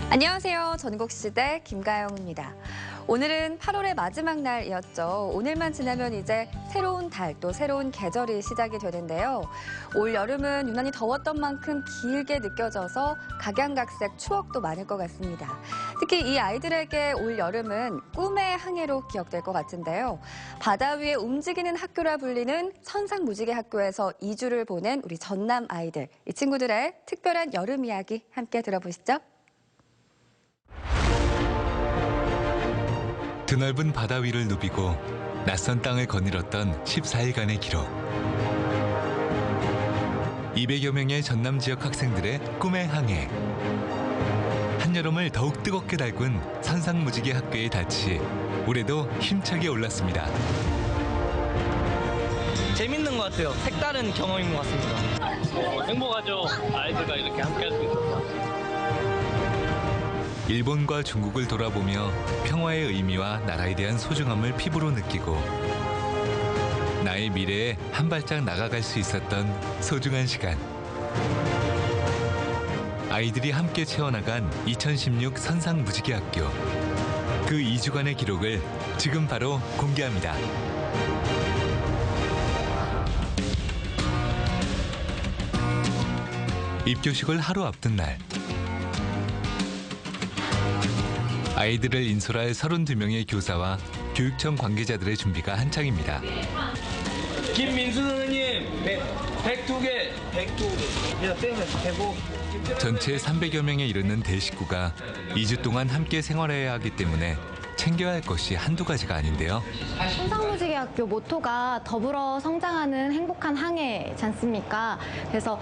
안녕하세요. 전국시대 김가영입니다. 오늘은 8월의 마지막 날이었죠. 오늘만 지나면 이제 새로운 달, 또 새로운 계절이 시작이 되는데요. 올 여름은 유난히 더웠던 만큼 길게 느껴져서 각양각색 추억도 많을 것 같습니다. 특히 이 아이들에게 올 여름은 꿈의 항해로 기억될 것 같은데요. 바다 위에 움직이는 학교라 불리는 선상무지개 학교에서 2주를 보낸 우리 전남 아이들. 이 친구들의 특별한 여름 이야기 함께 들어보시죠. 드넓은 바다 위를 누비고 낯선 땅을 거닐었던 14일간의 기록. 200여 명의 전남 지역 학생들의 꿈의 항해. 한여름을 더욱 뜨겁게 달군 선상무지개 학교의 닻이 올해도 힘차게 올랐습니다. 재밌는 것 같아요. 색다른 경험인 것 같습니다. 행복하죠. 아이들과 이렇게 함께 할 수 있어서. 일본과 중국을 돌아보며 평화의 의미와 나라에 대한 소중함을 피부로 느끼고 나의 미래에 한 발짝 나아갈 수 있었던 소중한 시간. 아이들이 함께 채워나간 2016 선상무지개학교. 그 2주간의 기록을 지금 바로 공개합니다. 입교식을 하루 앞둔 날. 아이들을 인솔할 32명의 교사와 교육청 관계자들의 준비가 한창입니다. 김민수 선생님, 102개. 전체 300여 명에 이르는 대식구가 2주 동안 함께 생활해야 하기 때문에 챙겨야 할 것이 한두 가지가 아닌데요. 선상무지개학교 모토가 더불어 성장하는 행복한 항해지 않습니까? 그래서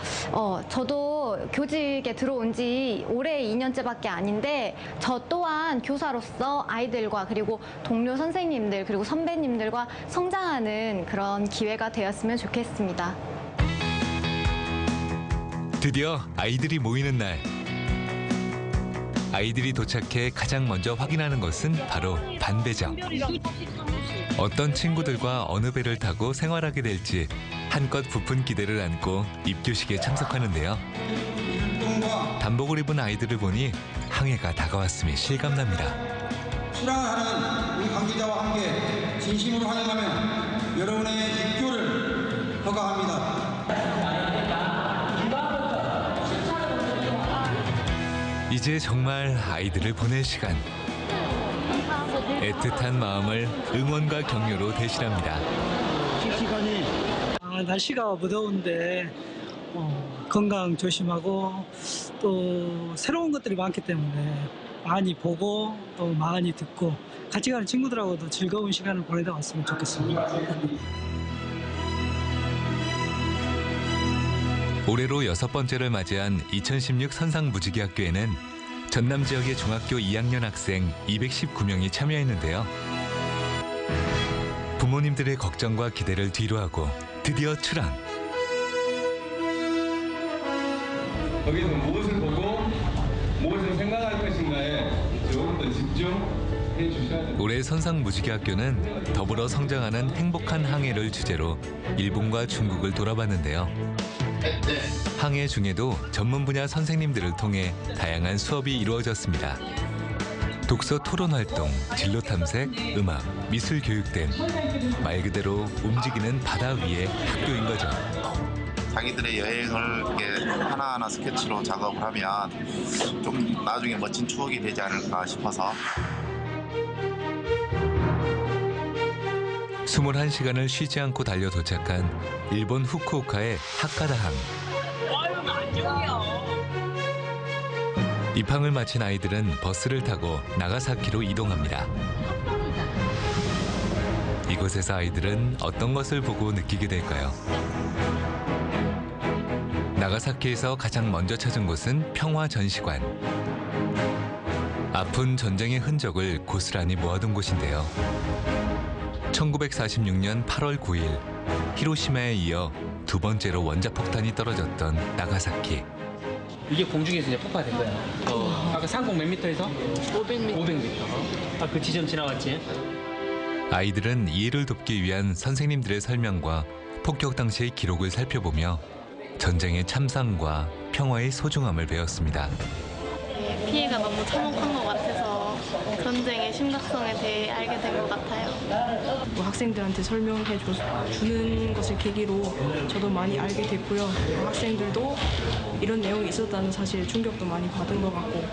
저도 교직에 들어온 지 올해 2년째밖에 아닌데 저 또한 교사로서 아이들과 그리고 동료 선생님들 그리고 선배님들과 성장하는 그런 기회가 되었으면 좋겠습니다. 드디어 아이들이 모이는 날. 아이들이 도착해 가장 먼저 확인하는 것은 바로 반배정. 어떤 친구들과 어느 배를 타고 생활하게 될지 한껏 부푼 기대를 안고 입교식에 참석하는데요. 단복을 입은 아이들을 보니 항해가 다가왔음이 실감납니다. 수랑하는 우리 관계자와 함께 진심으로 환영하며 여러분의 입교를 허가합니다. 이제 정말 아이들을 보낼 시간. 애틋한 마음을 응원과 격려로 대신합니다. 시간이 날씨가 무더운데 건강 조심하고 또 새로운 것들이 많기 때문에 많이 보고 또 많이 듣고 같이 가는 친구들하고도 즐거운 시간을 보내다 왔으면 좋겠습니다. 올해로 6번째를 맞이한 2016 선상무지개학교에는 전남 지역의 중학교 2학년 학생 219명이 참여했는데요. 부모님들의 걱정과 기대를 뒤로하고 드디어 출항. 거기서 무엇을 보고 무엇을 생각할 것인가에 조금 더 집중해 주셔야 됩니다. 올해 선상무지개학교는 더불어 성장하는 행복한 항해를 주제로 일본과 중국을 돌아봤는데요. 항해 중에도 전문 분야 선생님들을 통해 다양한 수업이 이루어졌습니다. 독서 토론 활동, 진로 탐색, 음악, 미술 교육 등 말 그대로 움직이는 바다 위의 학교인 거죠. 자기들의 여행을 이렇게 하나하나 스케치로 작업을 하면 좀 나중에 멋진 추억이 되지 않을까 싶어서 21시간을 쉬지 않고 달려 도착한 일본 후쿠오카의 하카다항. 입항을 마친 아이들은 버스를 타고 나가사키로 이동합니다. 이곳에서 아이들은 어떤 것을 보고 느끼게 될까요? 나가사키에서 가장 먼저 찾은 곳은 평화전시관. 아픈 전쟁의 흔적을 고스란히 모아둔 곳인데요. 1946년 8월 9일 히로시마에 이어 두 번째로 원자폭탄이 떨어졌던 나가사키. 이게 공중에서 이제 폭파된 거야. 아까 상공 몇 미터에서? 500m. 500m. 아, 그 지점 지나갔지? 아이들은 이해를 돕기 위한 선생님들의 설명과 폭격 당시의 기록을 살펴보며 전쟁의 참상과 평화의 소중함을 배웠습니다. 피해가 너무 참혹한 것 같아서 전쟁의 심각성에 대해 알게 된 것 같아요. 학생들한테 설명해 주는 것을 계기로 저도 많이 알게 됐고요. 학생들도 이런 내용이 있었다는 사실 충격도 많이 받은 것 같고.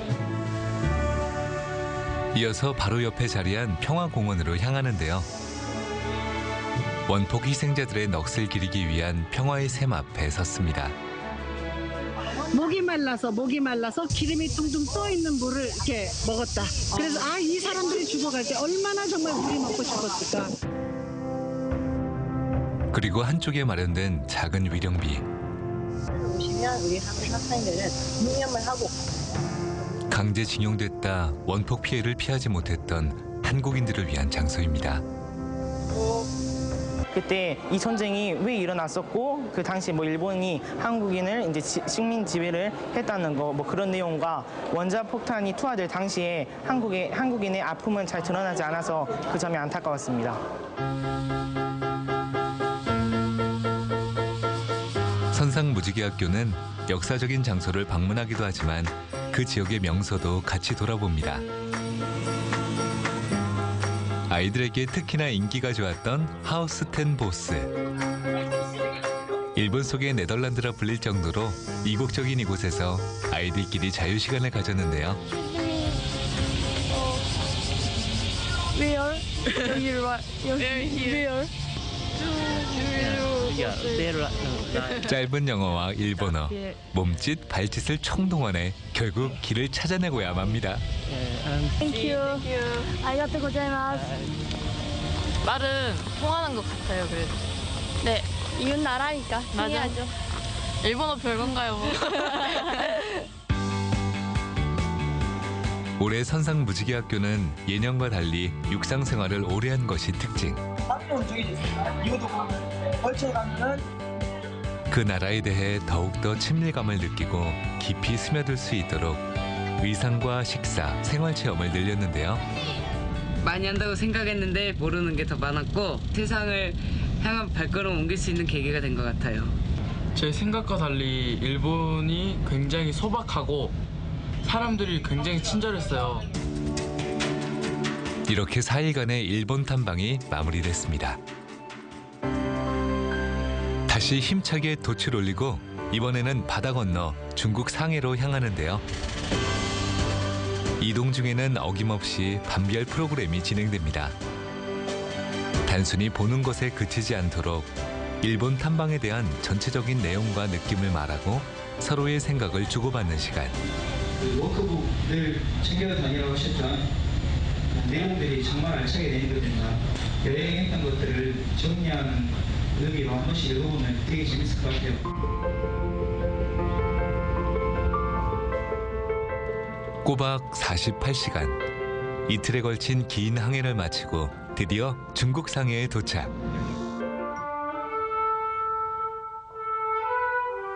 이어서 바로 옆에 자리한 평화공원으로 향하는데요. 원폭 희생자들의 넋을 기리기 위한 평화의 샘 앞에 섰습니다. 목이 말라서 기름이 둥둥 떠 있는 물을 이렇게 먹었다. 그래서 이 사람들이 죽어갈 때 얼마나 정말 물이 먹고 싶었을까. 그리고 한쪽에 마련된 작은 위령비. 오시면 우리 학생들은 묵념을 하고 강제징용됐다 원폭 피해를 피하지 못했던 한국인들을 위한 장소입니다. 그때 이 전쟁이 왜 일어났었고 그 당시 일본이 한국인을 이제 식민 지배를 했다는 거 그런 내용과 원자 폭탄이 투하될 당시에 한국인의 아픔은 잘 드러나지 않아서 그 점이 안타까웠습니다. 선상무지개학교는 역사적인 장소를 방문하기도 하지만 그 지역의 명소도 같이 돌아봅니다. 아이들에게 특히나 인기가 좋았던 하우스 텐 보스. 일본 속의 네덜란드라 불릴 정도로 이국적인 이곳에서 아이들끼리 자유시간을 가졌는데요. Where? Where? 짧은 영어와 일본어, 몸짓, 발짓을 총동원해 결국 길을 찾아내고야 맙니다. Thank you. 아리가또 고자이마스. 말은 통하는 것 같아요, 그래도. 네, 이웃 나라니까 통해야죠. 일본어 별건가요, 뭐. 올해 선상무지개학교는 예년과 달리 육상 생활을 오래 한 것이 특징. 그 나라에 대해 더욱더 친밀감을 느끼고 깊이 스며들 수 있도록 의상과 식사, 생활체험을 늘렸는데요. 많이 한다고 생각했는데 모르는 게 더 많았고 세상을 향한 발걸음 옮길 수 있는 계기가 된 것 같아요. 제 생각과 달리 일본이 굉장히 소박하고 사람들이 굉장히 친절했어요. 이렇게 4일간의 일본 탐방이 마무리됐습니다. 다시 힘차게 돛을 올리고 이번에는 바다 건너 중국 상해로 향하는데요. 이동 중에는 어김없이 밤별 프로그램이 진행됩니다. 단순히 보는 것에 그치지 않도록 일본 탐방에 대한 전체적인 내용과 느낌을 말하고 서로의 생각을 주고받는 시간. 워크북을 챙겨 다니라고 하셨던 내용들이 정말 알차게 되어 있거든요. 여행했던 것들을 정리하는 의미로 한 번씩 읽어보면 되게 재밌을 것 같아요. 꼬박 48시간. 이틀에 걸친 긴 항해를 마치고 드디어 중국 상해에 도착.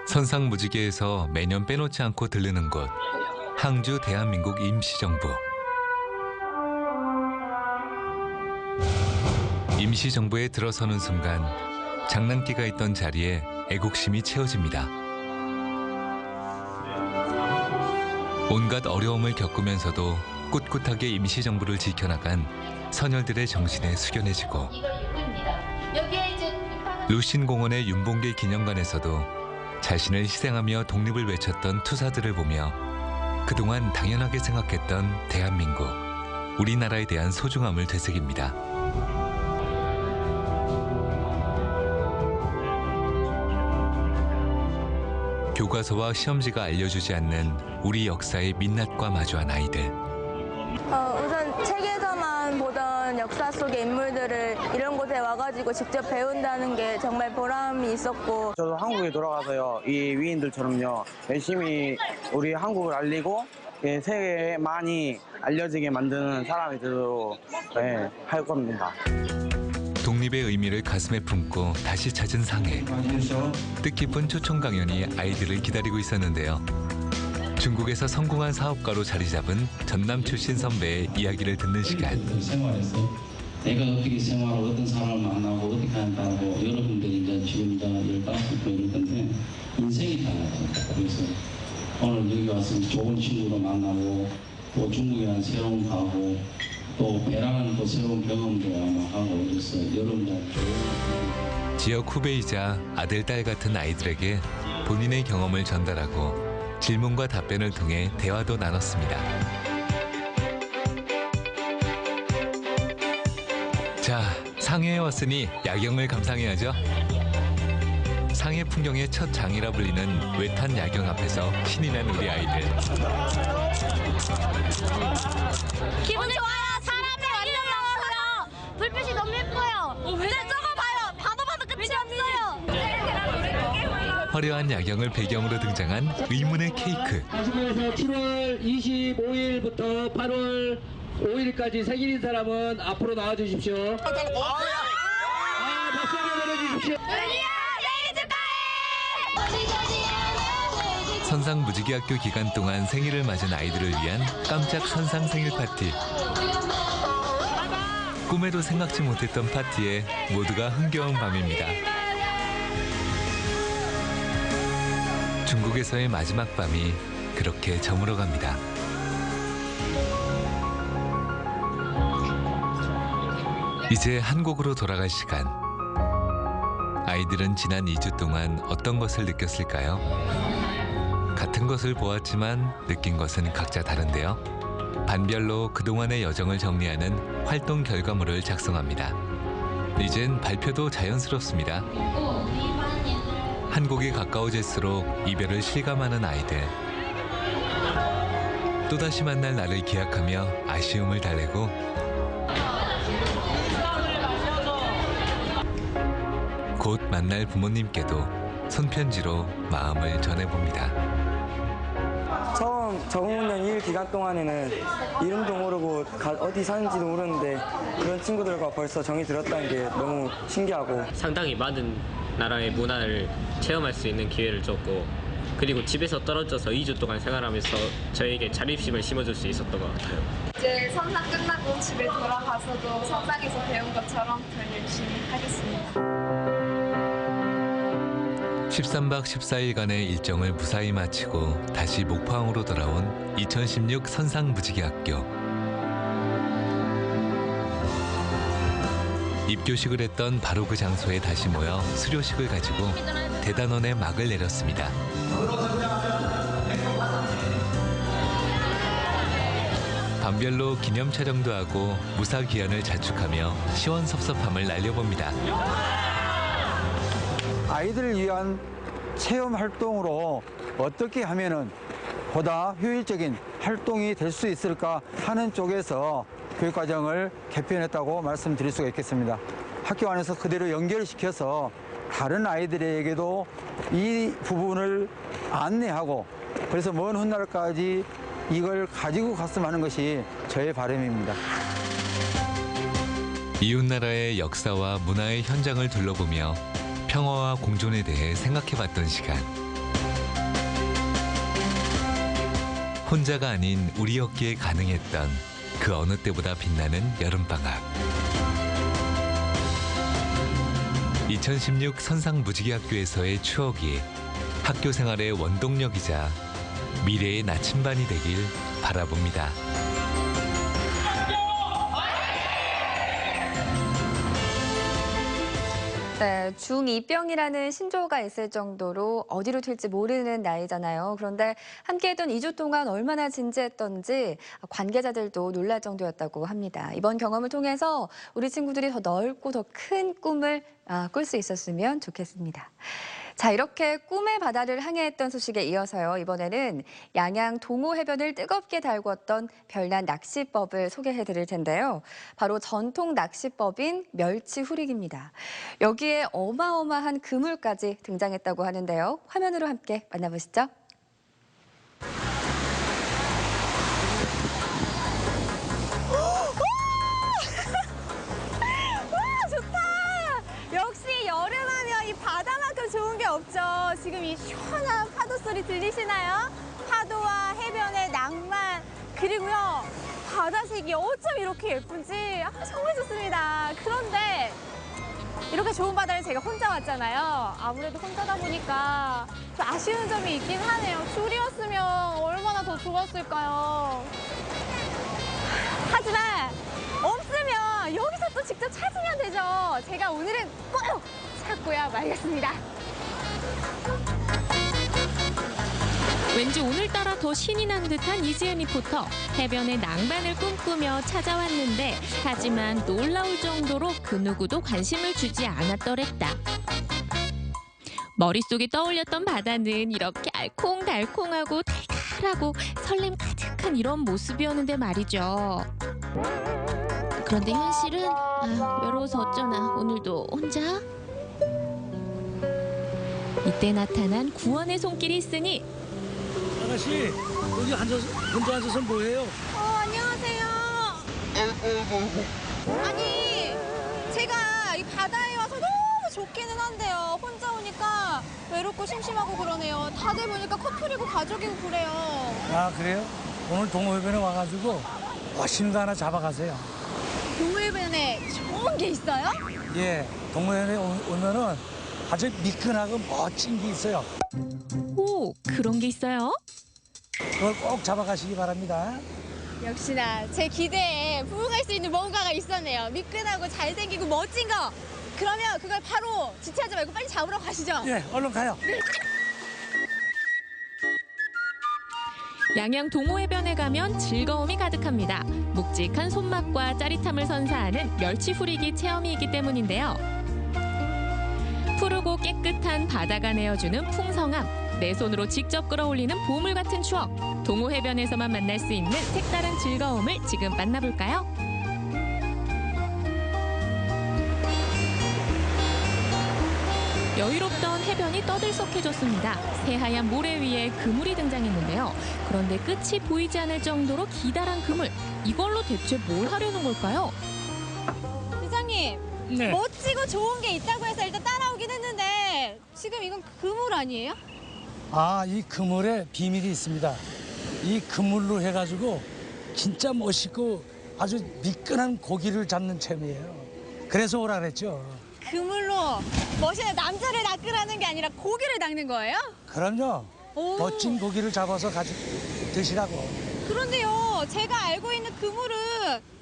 선상무지개에서 매년 빼놓지 않고 들르는 곳. 항주 대한민국 임시정부. 임시정부에 들어서는 순간 장난기가 있던 자리에 애국심이 채워집니다. 온갖 어려움을 겪으면서도 꿋꿋하게 임시정부를 지켜나간 선열들의 정신에 숙연해지고 루신공원의 윤봉길 기념관에서도 자신을 희생하며 독립을 외쳤던 투사들을 보며 그동안 당연하게 생각했던 대한민국, 우리나라에 대한 소중함을 되새깁니다. 교과서와 시험지가 알려주지 않는 우리 역사의 민낯과 마주한 아이들. 우선 책에서만 보던 역사 속의 인물들을 이런 곳에 와가지고 직접 배운다는 게 정말 보람이 있었고. 저도 한국에 돌아가서요, 이 위인들처럼요, 열심히 우리 한국을 알리고 세계에 많이 알려지게 만드는 사람이 되도록 할 겁니다. 독립의 의미를 가슴에 품고 다시 찾은 상해. 뜻깊은 초청 강연이 아이들을 기다리고 있었는데요. 중국에서 성공한 사업가로 자리 잡은 전남 출신 선배의 이야기를 듣는 시간. 생활에서 내가 어떻게 생활하고 어떤 사람을 만나고 어떻게 한다고 여러분들이 이제 지금 15분 이럴 건데 인생이 달라요. 그래서 오늘 여기 와서 좋은 친구도 만나고 또 중국이라는 새로운 가고 또 배라는 또 새로운 경험도 아마 하고 그래서 여러분들 지역 후배이자 아들, 딸 같은 아이들에게 본인의 경험을 전달하고 질문과 답변을 통해 대화도 나눴습니다. 자, 상해에 왔으니 야경을 감상해야죠. 상해 풍경의 첫 장이라 불리는 외탄 야경 앞에서 신이 난 우리 아이들. 기분 좋아요. 사람이 완전 많아서요. 불빛이 너무 예뻐요. 근데 저거 봐요. 봐도 끝이 없어요. 화려한 야경을 배경으로 등장한 의문의 케이크. 다시모에서 7월 25일부터 8월 5일까지 생일인 사람은 앞으로 나와주십시오. 박수 한번 보내주십시오. 선상 무지개학교 기간 동안 생일을 맞은 아이들을 위한 깜짝 선상 생일 파티. 꿈에도 생각지 못했던 파티에 모두가 흥겨운 밤입니다. 중국에서의 마지막 밤이 그렇게 저물어갑니다. 이제 한국으로 돌아갈 시간. 아이들은 지난 2주 동안 어떤 것을 느꼈을까요? 같은 것을 보았지만 느낀 것은 각자 다른데요. 반별로 그동안의 여정을 정리하는 활동 결과물을 작성합니다. 이젠 발표도 자연스럽습니다. 한국이 가까워질수록 이별을 실감하는 아이들. 또다시 만날 날을 기약하며 아쉬움을 달래고 곧 만날 부모님께도 손편지로 마음을 전해봅니다. 처음 적응훈련 2일 기간 동안에는 이름도 모르고 어디 사는지도 모르는데 그런 친구들과 벌써 정이 들었다는 게 너무 신기하고 상당히 많은 나라의 문화를 체험할 수 있는 기회를 줬고 그리고 집에서 떨어져서 2주 동안 생활하면서 저에게 자립심을 심어줄 수 있었던 것 같아요. 이제 선상 끝나고 집에 돌아가서도 선상에서 배운 것처럼 더 열심히 하겠습니다. 13박 14일간의 일정을 무사히 마치고 다시 목포항으로 돌아온 2016 선상 무지개학교. 입교식을 했던 바로 그 장소에 다시 모여 수료식을 가지고 대단원의 막을 내렸습니다. 밤별로 기념 촬영도 하고 무사 귀환을 자축하며 시원섭섭함을 날려봅니다. 아이들을 위한 체험 활동으로 어떻게 하면은 보다 효율적인 활동이 될 수 있을까 하는 쪽에서 교육과정을 개편했다고 말씀드릴 수가 있겠습니다. 학교 안에서 그대로 연결시켜서 다른 아이들에게도 이 부분을 안내하고 그래서 먼 훗날까지 이걸 가지고 갔으면 하는 것이 저의 바람입니다. 이웃나라의 역사와 문화의 현장을 둘러보며 평화와 공존에 대해 생각해봤던 시간. 혼자가 아닌 우리였기에 가능했던 그 어느 때보다 빛나는 여름방학. 2016 선상 무지개학교에서의 추억이 학교 생활의 원동력이자 미래의 나침반이 되길 바라봅니다. 네, 중2병이라는 신조어가 있을 정도로 어디로 튈지 모르는 나이잖아요. 그런데 함께했던 2주 동안 얼마나 진지했던지 관계자들도 놀랄 정도였다고 합니다. 이번 경험을 통해서 우리 친구들이 더 넓고 더 큰 꿈을 꿀 수 있었으면 좋겠습니다. 자, 이렇게 꿈의 바다를 항해했던 소식에 이어서요. 이번에는 양양 동호 해변을 뜨겁게 달궜던 별난 낚시법을 소개해드릴 텐데요. 바로 전통 낚시법인 멸치후릭입니다. 여기에 어마어마한 그물까지 등장했다고 하는데요. 화면으로 함께 만나보시죠. 좋은 게 없죠. 지금 이 시원한 파도 소리 들리시나요? 파도와 해변의 낭만, 그리고요 바다색이 어쩜 이렇게 예쁜지 정말 좋습니다. 그런데 이렇게 좋은 바다를 제가 혼자 왔잖아요. 아무래도 혼자다 보니까 좀 아쉬운 점이 있긴 하네요. 둘이었으면 얼마나 더 좋았을까요? 하지만 없으면 여기서 또 직접 찾으면 되죠. 제가 오늘은 꼭 찾고야 말겠습니다. 왠지 오늘따라 더 신이 난 듯한 이지은 리포터. 해변의 낭만을 꿈꾸며 찾아왔는데 하지만 놀라울 정도로 그 누구도 관심을 주지 않았더랬다. 머릿속에 떠올렸던 바다는 이렇게 알콩달콩하고 달달하고 설렘 가득한 이런 모습이었는데 말이죠. 그런데 현실은 외로워서 어쩌나 오늘도 혼자? 이때 나타난 구원의 손길이 있으니 아가씨, 여기 혼자 앉아서 뭐해요? 안녕하세요. 아니, 제가 이 바다에 와서 너무 좋기는 한데요. 혼자 오니까 외롭고 심심하고 그러네요. 다들 보니까 커플이고 가족이고 그래요. 아, 그래요? 오늘 동호회변에 와가지고 멋있는 거 하나 잡아가세요. 동호회변에 좋은 게 있어요? 예, 동호회변에 오면은 아주 미끈하고 멋진 게 있어요. 오, 그런 게 있어요? 그걸 꼭 잡아가시기 바랍니다. 역시나 제 기대에 부응할 수 있는 뭔가가 있었네요. 미끈하고 잘생기고 멋진 거. 그러면 그걸 바로 지체하지 말고 빨리 잡으러 가시죠. 예, 얼른 가요. 네. 양양 동호해변에 가면 즐거움이 가득합니다. 묵직한 손맛과 짜릿함을 선사하는 멸치 후리기 체험이 있기 때문인데요. 푸르고 깨끗한 바다가 내어주는 풍성함, 내 손으로 직접 끌어올리는 보물 같은 추억, 동호해변에서만 만날 수 있는 색다른 즐거움을 지금 만나볼까요? 여유롭던 해변이 떠들썩해졌습니다. 새하얀 모래 위에 그물이 등장했는데요. 그런데 끝이 보이지 않을 정도로 기다란 그물, 이걸로 대체 뭘 하려는 걸까요? 이장님, 네. 멋지고 좋은 게 있다고 해서 일단 따라오긴 했는데 지금 이건 그물 아니에요? 아, 이 그물에 비밀이 있습니다. 이 그물로 해가지고 진짜 멋있고 아주 미끈한 고기를 잡는 체험이에요. 그래서 오라 그랬죠. 그물로 멋있는 남자를 낚으라는 게 아니라 고기를 낚는 거예요? 그럼요. 오. 멋진 고기를 잡아서 드시라고. 그런데요, 제가 알고 있는 그물은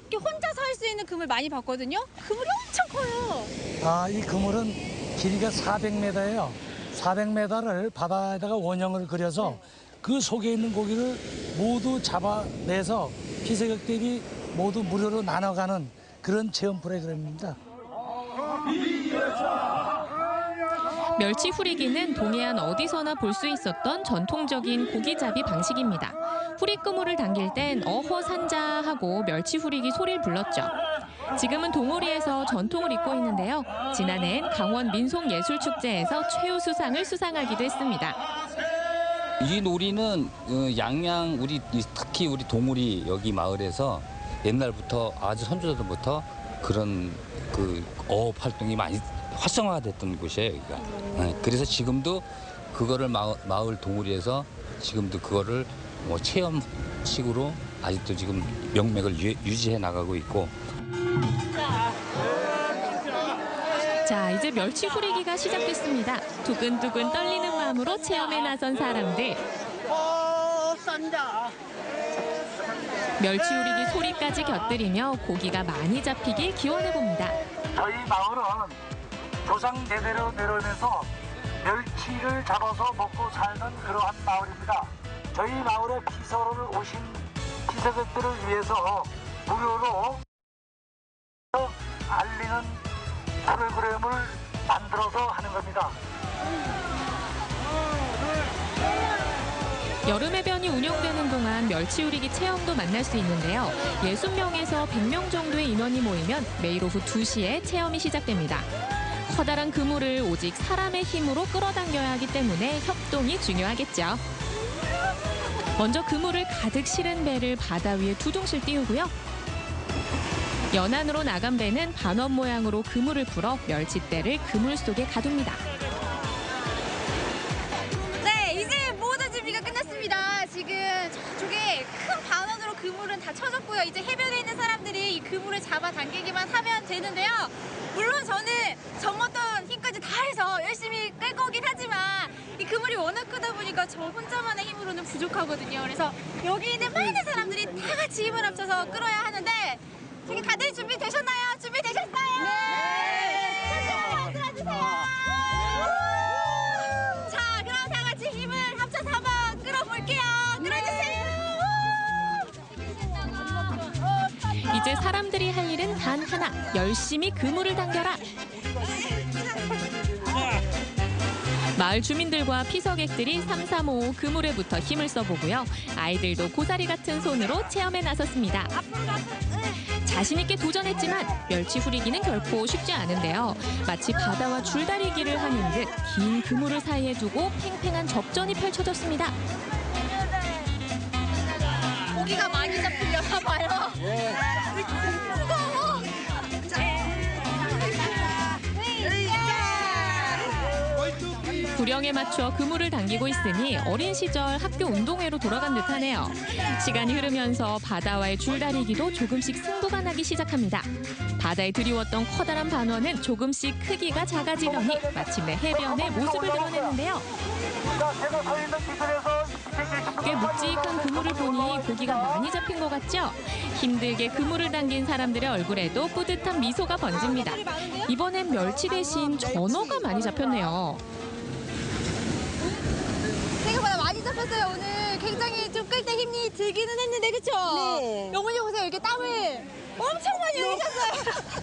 이렇게 혼자서 할 수 있는 그물 많이 봤거든요. 그물이 엄청 커요. 아, 이 그물은 길이가 400m예요. 400m를 바다에다가 원형을 그려서 그 속에 있는 고기를 모두 잡아내서 피서객 대비 모두 무료로 나눠가는 그런 체험 프로그램입니다. 멸치 후리기는 동해안 어디서나 볼 수 있었던 전통적인 고기잡이 방식입니다. 후리그물을 당길 땐 어허 산자 하고 멸치 후리기 소리를 불렀죠. 지금은 동호리에서 전통을 잇고 있는데요. 지난해엔 강원 민속예술축제에서 최우수상을 수상하기도 했습니다. 이 놀이는 양양 특히 우리 동호리 여기 마을에서 옛날부터 아주 선조들부터 그런 어업 활동이 많이 활성화가 됐던 곳이에요, 여기가. 그래서 지금도 그거를 마을 동호리에서 지금도 그거를 뭐 체험식으로 아직도 지금 명맥을 유지해 나가고 있고. 자, 이제 멸치 후리기가 시작됐습니다. 두근두근 떨리는 마음으로 체험에 나선 사람들. 멸치 후리기 소리까지 곁들이며 고기가 많이 잡히길 기원해봅니다. 저희 마을은 조상 대대로 내려오면서 멸치를 잡아서 먹고 살던 그러한 마을입니다. 저희 마을에 피서를 오신 피서객들을 위해서 무료로 알리는 프로그램을 만들어서 하는 겁니다. 여름해변이 운영되는 동안 멸치우리기 체험도 만날 수 있는데요. 60명에서 100명 정도의 인원이 모이면 매일 오후 2시에 체험이 시작됩니다. 커다란 그물을 오직 사람의 힘으로 끌어당겨야 하기 때문에 협동이 중요하겠죠. 먼저 그물을 가득 실은 배를 바다 위에 두둥실 띄우고요. 연안으로 나간 배는 반원 모양으로 그물을 풀어 멸치대를 그물 속에 가둡니다. 네, 이제 모든 준비가 끝났습니다. 지금 저쪽에 큰 반원으로 그물은 다 쳐졌고요. 이제 해변에 있는 사람들이 이 그물을 잡아당기기만 하면 되는데요. 물론 저는 젖먹던 힘까지 다 해서 열심히 끌 거긴 하지만 이 그물이 워낙 크다 보니까 저 혼자만의 힘으로는 부족하거든요. 그래서 여기 있는 많은 사람들이 다 같이 힘을 합쳐서 끌어야 하는데 저기 다들 준비되셨나요? 준비되셨어요? 네! 손좀 들어주세요. 자, 그럼 다 같이 힘을 합쳐서 한번 끌어볼게요. 끌어주세요. 이제 사람들이 할 일은 단 하나, 열심히 그물을 당겨라. 마을 주민들과 피서객들이 삼삼오오 그물에 붙어 힘을 써보고요. 아이들도 고사리 같은 손으로 체험에 나섰습니다. 자신 있게 도전했지만 멸치 후리기는 결코 쉽지 않은데요. 마치 바다와 줄다리기를 하는 듯 긴 그물을 사이에 두고 팽팽한 접전이 펼쳐졌습니다. 고기가 많이 잡히려나 봐요. 무거워. 구령에 맞춰 그물을 당기고 있으니 어린 시절 학교 운동회로 돌아간 듯하네요. 시간이 흐르면서 바다와의 줄다리기도 조금씩 승부가 나기 시작합니다. 바다에 드리웠던 커다란 반원은 조금씩 크기가 작아지더니 마침내 해변의 모습을 드러내는데요. 꽤 묵직한 그물을 보니 고기가 많이 잡힌 것 같죠? 힘들게 그물을 당긴 사람들의 얼굴에도 뿌듯한 미소가 번집니다. 이번엔 멸치 대신 전어가 많이 잡혔네요. 생각보다 많이 잡혔어요. 오늘 굉장히 좀 끌 때 힘이 들기는 했는데 그쵸? 네. 영훈이 보세요. 이렇게 땀을 엄청 많이 흘리셨어요.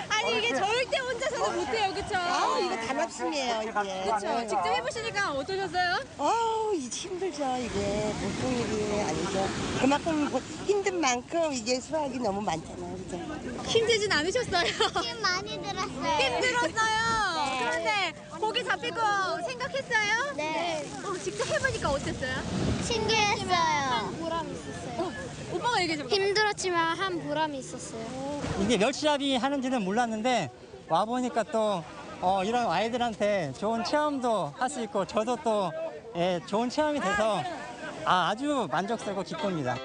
아니 이게 절대 혼자서는 못해요. 그쵸? 아우 이거 단합심이에요 이게. 그쵸? 직접 해보시니까 어떠셨어요? 아우 이게 힘들죠 이게 보통 일이 아니죠. 그만큼 힘든 만큼 이게 수확이 너무 많잖아요. 그죠? 힘들진 않으셨어요? 힘 많이 들었어요. 힘들었어요. 네. 그런데 고기 잡힐 거 생각했어요? 네. 직접 해보니까 어땠어요? 신기했어요. 한 보람이 있었어요. 오빠가 얘기해줘. 힘들었지만 한 보람이 있었어요. 이게 멸치잡이 하는지는 몰랐는데 와보니까 또 이런 아이들한테 좋은 체험도 할 수 있고 저도 또 좋은 체험이 돼서 아주 만족스럽고 기쁩니다.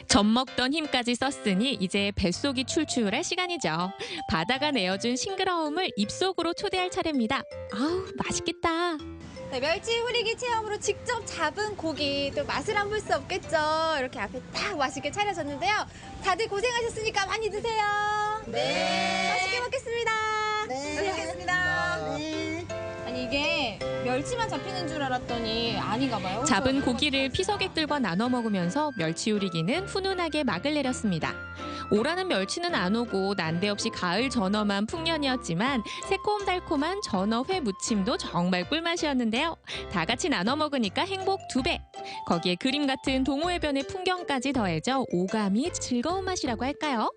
젖먹던 힘까지 썼으니 이제 뱃속이 출출할 시간이죠. 바다가 내어준 싱그러움을 입속으로 초대할 차례입니다. 아우 맛있겠다. 네, 멸치 후리기 체험으로 직접 잡은 고기 또 맛을 안 볼 수 없겠죠. 이렇게 앞에 딱 맛있게 차려졌는데요. 다들 고생하셨으니까 많이 드세요. 네. 맛있게 먹겠습니다. 네. 잘 먹겠습니다. 네. 아니 이게 멸치만 잡히는 줄 알았더니 아닌가 봐요. 잡은 고기를 피서객들과 나눠 먹으면서 멸치 요리기는 훈훈하게 막을 내렸습니다. 오라는 멸치는 안 오고 난데없이 가을 전어만 풍년이었지만 새콤달콤한 전어회 무침도 정말 꿀맛이었는데요. 다 같이 나눠 먹으니까 행복 2배. 거기에 그림 같은 동호해변의 풍경까지 더해져 오감이 즐거운 맛이라고 할까요?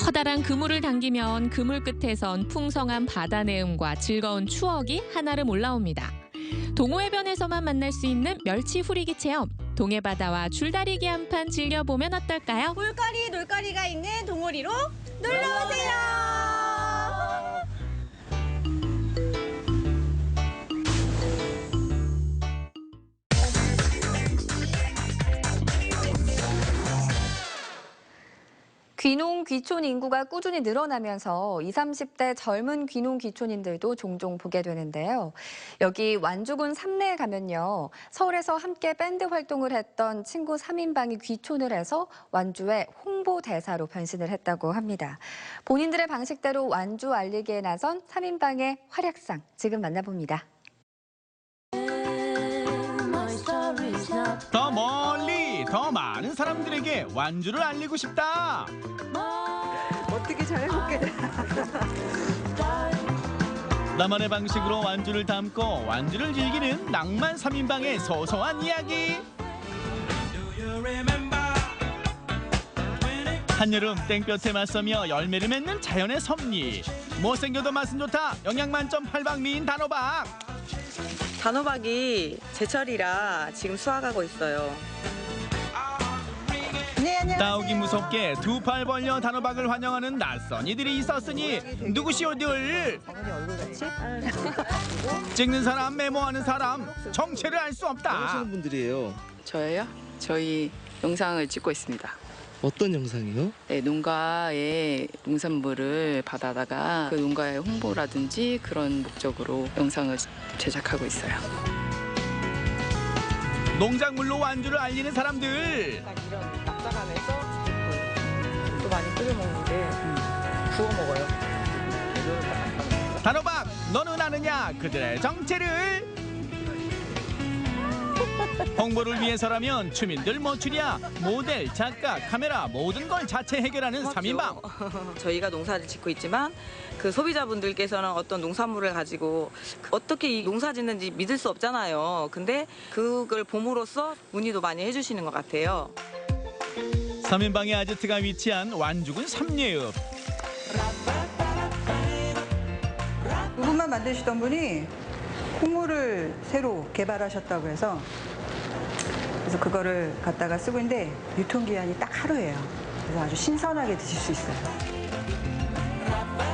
커다란 그물을 당기면 그물 끝에선 풍성한 바다 내음과 즐거운 추억이 한아름 올라옵니다. 동호해변에서만 만날 수 있는 멸치 후리기 체험. 동해바다와 줄다리기 한 판 즐겨보면 어떨까요? 볼거리, 놀거리가 있는 동호리로 놀러오세요. 귀농 귀촌 인구가 꾸준히 늘어나면서 20, 30대 젊은 귀농 귀촌인들도 종종 보게 되는데요. 여기 완주군 삼내에 가면요. 서울에서 함께 밴드 활동을 했던 친구 3인방이 귀촌을 해서 완주의 홍보대사로 변신을 했다고 합니다. 본인들의 방식대로 완주 알리기에 나선 3인방의 활약상 지금 만나봅니다. 더 멀리 더 많은 사람들에게 완주를 알리고 싶다. 어떻게 잘 해볼게. 나만의 방식으로 완주를 담고 완주를 즐기는 낭만 3인방의 소소한 이야기. 한여름 땡볕에 맞서며 열매를 맺는 자연의 섭리. 못생겨도 맛은 좋다. 영양 만점 팔방미인 단호박. 단호박이 제철이라 지금 수확하고 있어요. 따오기 무섭게 두 팔 벌려 단호박을 환영하는 낯선 이들이 있었으니 누구시오들? 찍는 사람, 메모하는 사람, 정체를 알 수 없다. 하시는 분들이에요. 저예요? 저희 영상을 찍고 있습니다. 어떤 영상이요? 네, 농가의 농산물을 받아다가 그 농가의 홍보라든지 그런 목적으로 영상을 제작하고 있어요. 농작물로 완주를 알리는 사람들. 이런 딱딱함에서 또 많이 끓여 먹는데 구워 먹어요. 단호박, 너는 아느냐? 그들의 정체를. 홍보를 위해서라면 주민들 모출이야 모델, 작가, 카메라 모든 걸 자체 해결하는 3인방. 저희가 농사를 짓고 있지만 그 소비자분들께서는 어떤 농산물을 가지고 어떻게 이 농사 짓는지 믿을 수 없잖아요. 근데 그걸 봄으로써 문의도 많이 해주시는 것 같아요. 3인방의 아지트가 위치한 완주군 삼례읍. 이것만 만드시던 분이 콩물을 새로 개발하셨다고 해서 그래서 그거를 갖다가 쓰고 있는데 유통기한이 딱 하루예요. 그래서 아주 신선하게 드실 수 있어요.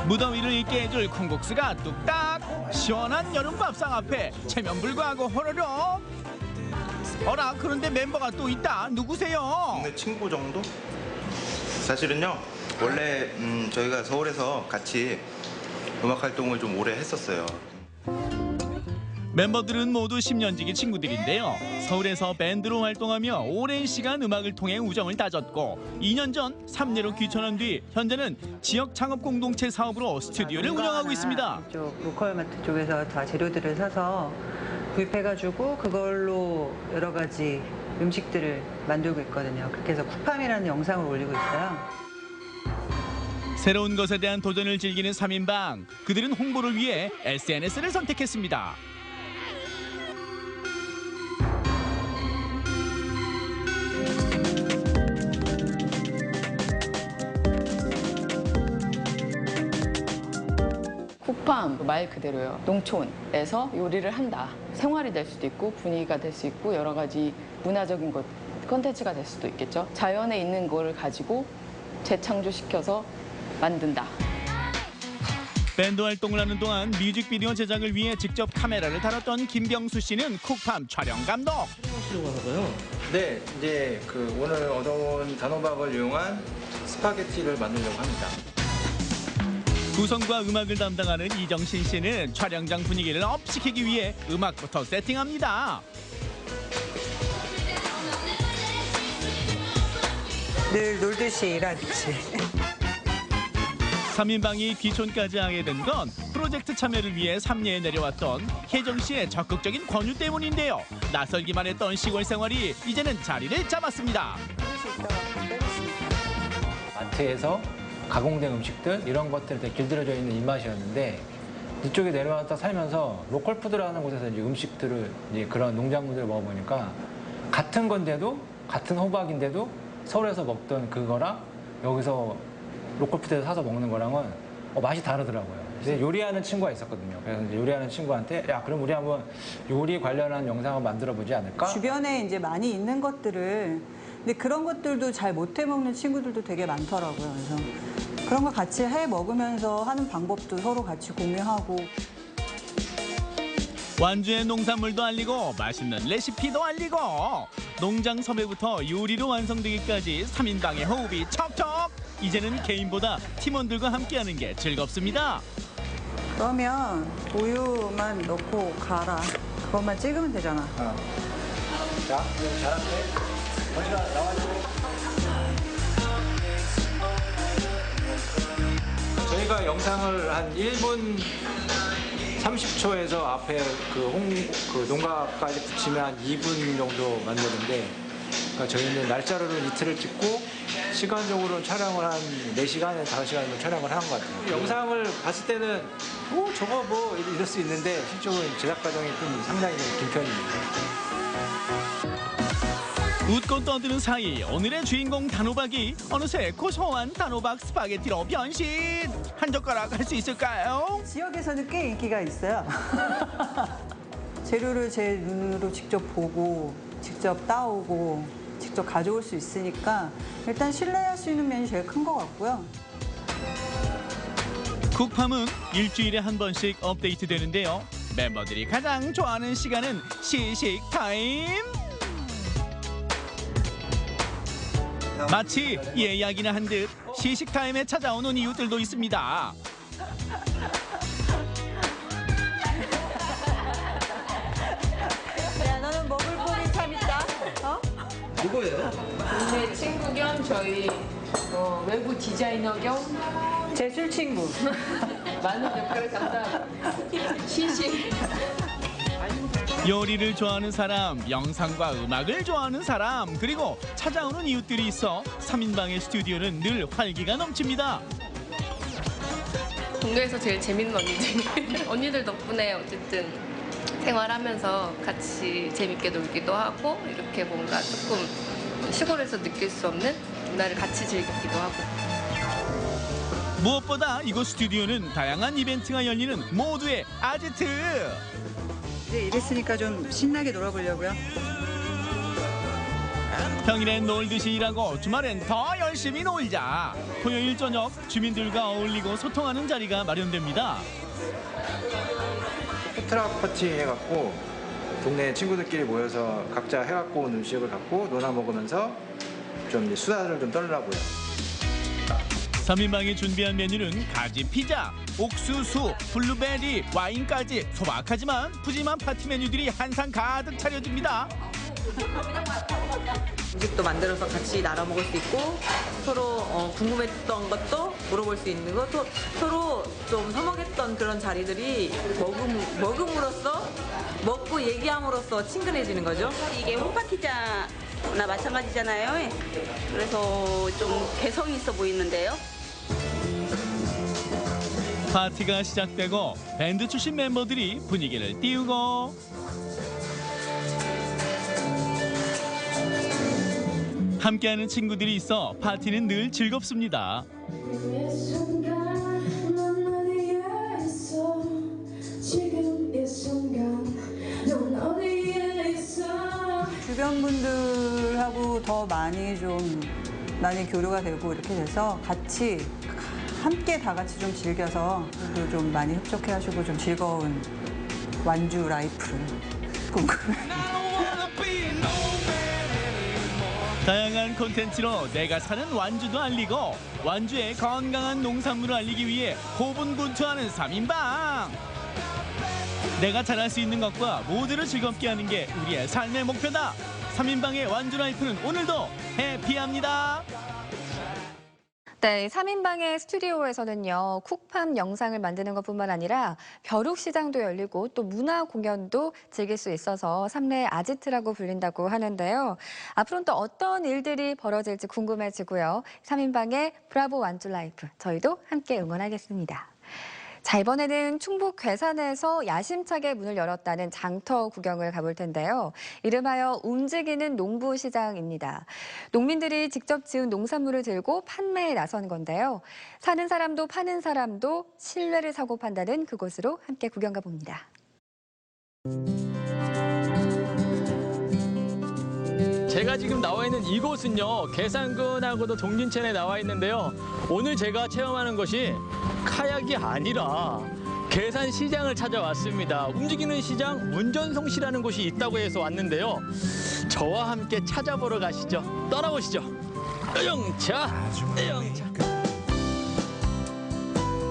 무더위를 잊게 해줄 콩국수가 뚝딱. 시원한 여름 밥상 앞에 체면 불구하고 호로록. 어라, 그런데 멤버가 또 있다. 누구세요? 동네 친구 정도? 사실은요, 원래 저희가 서울에서 같이 음악 활동을 좀 오래 했었어요. 멤버들은 모두 10년지기 친구들인데요. 서울에서 밴드로 활동하며 오랜 시간 음악을 통해 우정을 다졌고 2년 전 삼례로 귀촌한 뒤 현재는 지역 창업 공동체 사업으로 스튜디오를 운영하고 있습니다. 이쪽 로컬마트 쪽에서 다 재료들을 사서 구입해가지고 그걸로 여러 가지 음식들을 만들고 있거든요. 그렇게 해서 쿡팜이라는 영상을 올리고 있어요. 새로운 것에 대한 도전을 즐기는 3인방. 그들은 홍보를 위해 SNS를 선택했습니다. 쿡팜 말 그대로요. 농촌에서 요리를 한다. 생활이 될 수도 있고 분위기가 될 수 있고 여러 가지 문화적인 콘텐츠가 될 수도 있겠죠. 자연에 있는 걸 가지고 재창조시켜서 만든다. 밴드 활동을 하는 동안 뮤직비디오 제작을 위해 직접 카메라를 다뤘던 김병수 씨는 쿡팜 촬영 감독. 하시려고 하나 봐요. 네, 이제 오늘 얻어온 단호박을 이용한 스파게티를 만들려고 합니다. 구성과 음악을 담당하는 이정신 씨는 촬영장 분위기를 업시키기 위해 음악부터 세팅합니다. 늘 놀듯이 일하듯이. 3인방이 귀촌까지 하게 된 건 프로젝트 참여를 위해 삼례에 내려왔던 혜정 씨의 적극적인 권유 때문인데요. 낯설기만 했던 시골 생활이 이제는 자리를 잡았습니다. 마트에서 가공된 음식들 이런 것들에 길들여져 있는 입맛이었는데 이쪽에 내려왔다 살면서 로컬 푸드라는 곳에서 이제 음식들을 이제 그런 농작물들을 먹어보니까 같은 건데도 같은 호박인데도 서울에서 먹던 그거랑 여기서 로컬 푸드에서 사서 먹는 거랑은 맛이 다르더라고요. 그래서 요리하는 친구가 있었거든요. 그래서 이제 요리하는 친구한테 야 그럼 우리 한번 요리 관련한 영상을 만들어 보지 않을까? 주변에 이제 많이 있는 것들을 근데 그런 것들도 잘 못해 먹는 친구들도 되게 많더라고요. 그래서 그런 거 같이 해 먹으면서 하는 방법도 서로 같이 공유하고. 완주의 농산물도 알리고 맛있는 레시피도 알리고 농장 섭외부터 요리로 완성되기까지 3인방의 호흡이 척척. 이제는 개인보다 팀원들과 함께하는 게 즐겁습니다. 그러면 우유만 넣고 갈아. 그것만 찍으면 되잖아. 자, 잘한데. 먼저 나와주고. 저희가 영상을 한 1분 30초에서 앞에 그 농가까지 붙이면 한 2분 정도 만드는데 그러니까 저희는 날짜로는 이틀을 찍고 시간적으로는 촬영을 한 4시간에서 5시간 정도 촬영을 한 것 같아요. 영상을 봤을 때는 저거 뭐 이럴 수 있는데 실적으로 제작 과정이 좀 상당히 긴 편입니다. 웃고 떠드는 사이 오늘의 주인공 단호박이 어느새 고소한 단호박 스파게티로 변신. 한 젓가락 할 수 있을까요? 지역에서는 꽤 인기가 있어요. 재료를 제 눈으로 직접 보고 직접 따오고 직접 가져올 수 있으니까 일단 신뢰할 수 있는 면이 제일 큰 것 같고요. 쿡팜은 일주일에 한 번씩 업데이트 되는데요. 멤버들이 가장 좋아하는 시간은 시식 타임. 마치 예약이나 한 듯 시식 타임에 찾아오는 이웃들도 있습니다. 야, 너는 먹을 복이 참 있다. 어? 누구예요? 동네 친구 겸 저희 외부 디자이너 겸 제 술 친구. 많은 역할을 담당 시식. 요리를 좋아하는 사람, 영상과 음악을 좋아하는 사람, 그리고 찾아오는 이웃들이 있어 3인방의 스튜디오는 늘 활기가 넘칩니다. 동네에서 제일 재밌는 언니들. 언니들 덕분에 어쨌든 생활하면서 같이 재밌게 놀기도 하고 이렇게 뭔가 조금 시골에서 느낄 수 없는 문화를 같이 즐기기도 하고. 무엇보다 이곳 스튜디오는 다양한 이벤트가 열리는 모두의 아지트. 이제 이랬으니까 좀 신나게 놀아보려고요. 평일엔 놀듯이 일하고 주말엔 더 열심히 놀자. 토요일 저녁 주민들과 어울리고 소통하는 자리가 마련됩니다. 푸트락 파티 해갖고 동네 친구들끼리 모여서 각자 해갖고 온 음식을 갖고 논아 먹으면서 좀 이제 수다를 좀 떨라고요. 3인방이 준비한 메뉴는 가지 피자, 옥수수, 블루베리, 와인까지 소박하지만 푸짐한 파티 메뉴들이 한상 가득 차려집니다. 음식도 만들어서 같이 나눠 먹을 수 있고 서로 궁금했던 것도 물어볼 수 있는 것도 서로 좀 서먹했던 그런 자리들이 먹음으로써 먹고 얘기함으로써 친근해지는 거죠. 이게 홈파티자나 마찬가지잖아요. 그래서 좀 개성 있어 보이는데요. 파티가 시작되고 밴드 출신 멤버들이 분위기를 띄우고 함께하는 친구들이 있어 파티는 늘 즐겁습니다. 주변 분들하고 더 많이 교류가 되고 이렇게 돼서 같이 함께 다 같이 좀 즐겨서 좀 많이 흡족해 하시고 좀 즐거운 완주 라이프를 꿈꾸는. 다양한 콘텐츠로 내가 사는 완주도 알리고 완주의 건강한 농산물을 알리기 위해 고분분투하는 3인방. 내가 잘할 수 있는 것과 모두를 즐겁게 하는 게 우리의 삶의 목표다. 3인방의 완주 라이프는 오늘도 해피합니다. 네, 3인방의 스튜디오에서는요, 쿡팜 영상을 만드는 것뿐만 아니라 벼룩시장도 열리고 또 문화 공연도 즐길 수 있어서 삼례의 아지트라고 불린다고 하는데요. 앞으로는 또 어떤 일들이 벌어질지 궁금해지고요. 3인방의 브라보 완주 라이프, 저희도 함께 응원하겠습니다. 자, 이번에는 충북 괴산에서 야심차게 문을 열었다는 장터 구경을 가볼 텐데요. 이름하여 움직이는 농부시장입니다. 농민들이 직접 지은 농산물을 들고 판매에 나선 건데요. 사는 사람도 파는 사람도 신뢰를 사고 판다는 그곳으로 함께 구경 가봅니다. 제가 지금 나와 있는 이곳은요, 괴산군하고도 동진천에 나와 있는데요. 오늘 제가 체험하는 것이 카약이 아니라 괴산시장을 찾아왔습니다. 움직이는 시장 문전성시라는 곳이 있다고 해서 왔는데요. 저와 함께 찾아보러 가시죠. 떠나보시죠. 영차.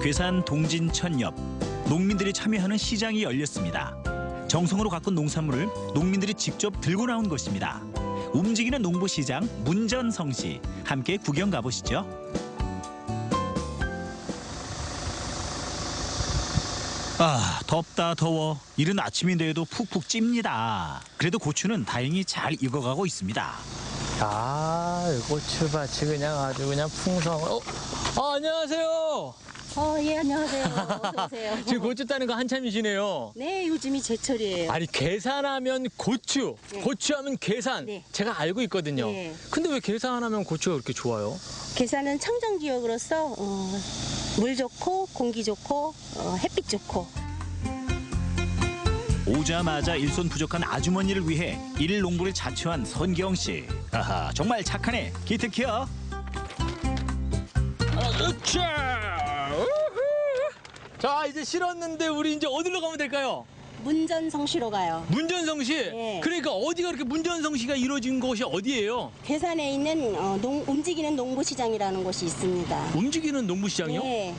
괴산 동진천 옆 농민들이 참여하는 시장이 열렸습니다. 정성으로 가꾼 농산물을 농민들이 직접 들고 나온 것입니다. 움직이는 농부시장 문전성시, 함께 구경 가보시죠. 아, 덥다 더워. 이른 아침인데도 푹푹 찝니다. 그래도 고추는 다행히 잘 익어가고 있습니다. 아, 고추밭이 그냥 아주 그냥 풍성을. 안녕하세요. 예, 안녕하세요. 어서 오세요. 지금 고추 따는 거 한참이시네요. 네, 요즘이 제철이에요. 아니, 괴산하면 고추, 네. 고추하면 괴산. 네. 제가 알고 있거든요. 네. 근데 왜 괴산하면 고추가 그렇게 좋아요? 괴산은 청정지역으로서 물 좋고 공기 좋고 햇빛 좋고. 오자마자 일손 부족한 아주머니를 위해 일일 농부를 자처한 선경 씨. 아하, 정말 착하네. 기특해요. 자, 이제 실었는데 우리 이제 어디로 가면 될까요? 문전성시로 가요. 문전성시? 네. 그러니까 어디가 그렇게 문전성시가 이루어진 곳이 어디예요? 괴산에 있는 움직이는 농부시장이라는 곳이 있습니다. 움직이는 농부시장이요? 네.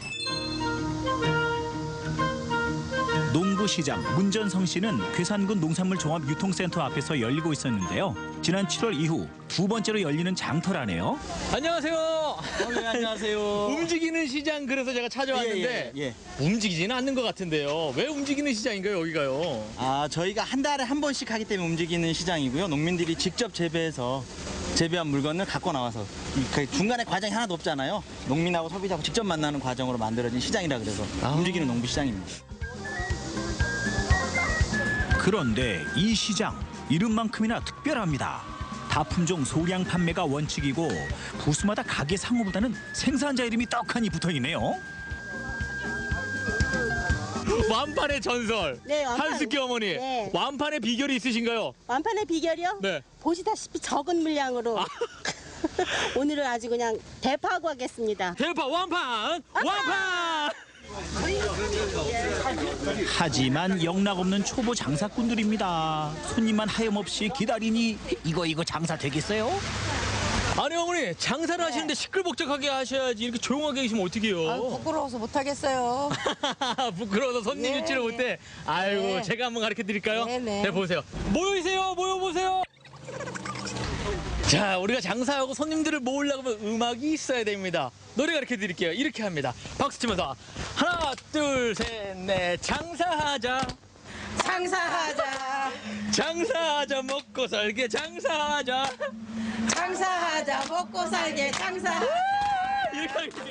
농부시장 문전성시는 괴산군 농산물 종합 유통센터 앞에서 열리고 있었는데요. 지난 7월 이후 두 번째로 열리는 장터라네요. 안녕하세요. 네, 안녕하세요. 움직이는 시장 그래서 제가 찾아왔는데 예. 움직이지는 않는 것 같은데요. 왜 움직이는 시장인가요, 여기가요? 저희가 한 달에 한 번씩 하기 때문에 움직이는 시장이고요. 농민들이 직접 재배해서 재배한 물건을 갖고 나와서 중간에 과정이 하나도 없잖아요. 농민하고 소비자하고 직접 만나는 과정으로 만들어진 시장이라 그래서 움직이는 농부시장입니다. 그런데 이 시장 이름만큼이나 특별합니다. 다품종 소량 판매가 원칙이고 부수마다 가게 상호보다는 생산자 이름이 떡하니 붙어있네요. 완판의 전설. 네, 완판. 한숙기 어머니. 네. 완판의 비결이 있으신가요? 완판의 비결이요? 네. 보시다시피 적은 물량으로 오늘은 아주 그냥 대파하고 하겠습니다. 대파 완판! 완판! 하지만 영락없는 초보 장사꾼들입니다. 손님만 하염없이 기다리니 이거 장사 되겠어요? 아니 어머니 장사를 하시는데 시끌벅적하게 하셔야지 이렇게 조용하게 계시면 어떡해요? 부끄러워서 못하겠어요. 부끄러워서 손님 유치를 못해. 아이고 제가 한번 가르쳐 드릴까요? 네, 보세요. 모이세요. 모여보세요. 자, 우리가 장사하고 손님들을 모으려고 하면 음악이 있어야 됩니다. 노래 가르쳐 드릴게요. 이렇게 합니다. 박수 치면서 하나, 둘, 셋, 넷. 장사하자. 장사하자. 장사하자 먹고 살게 장사하자. 장사하자 먹고 살게 장사하자.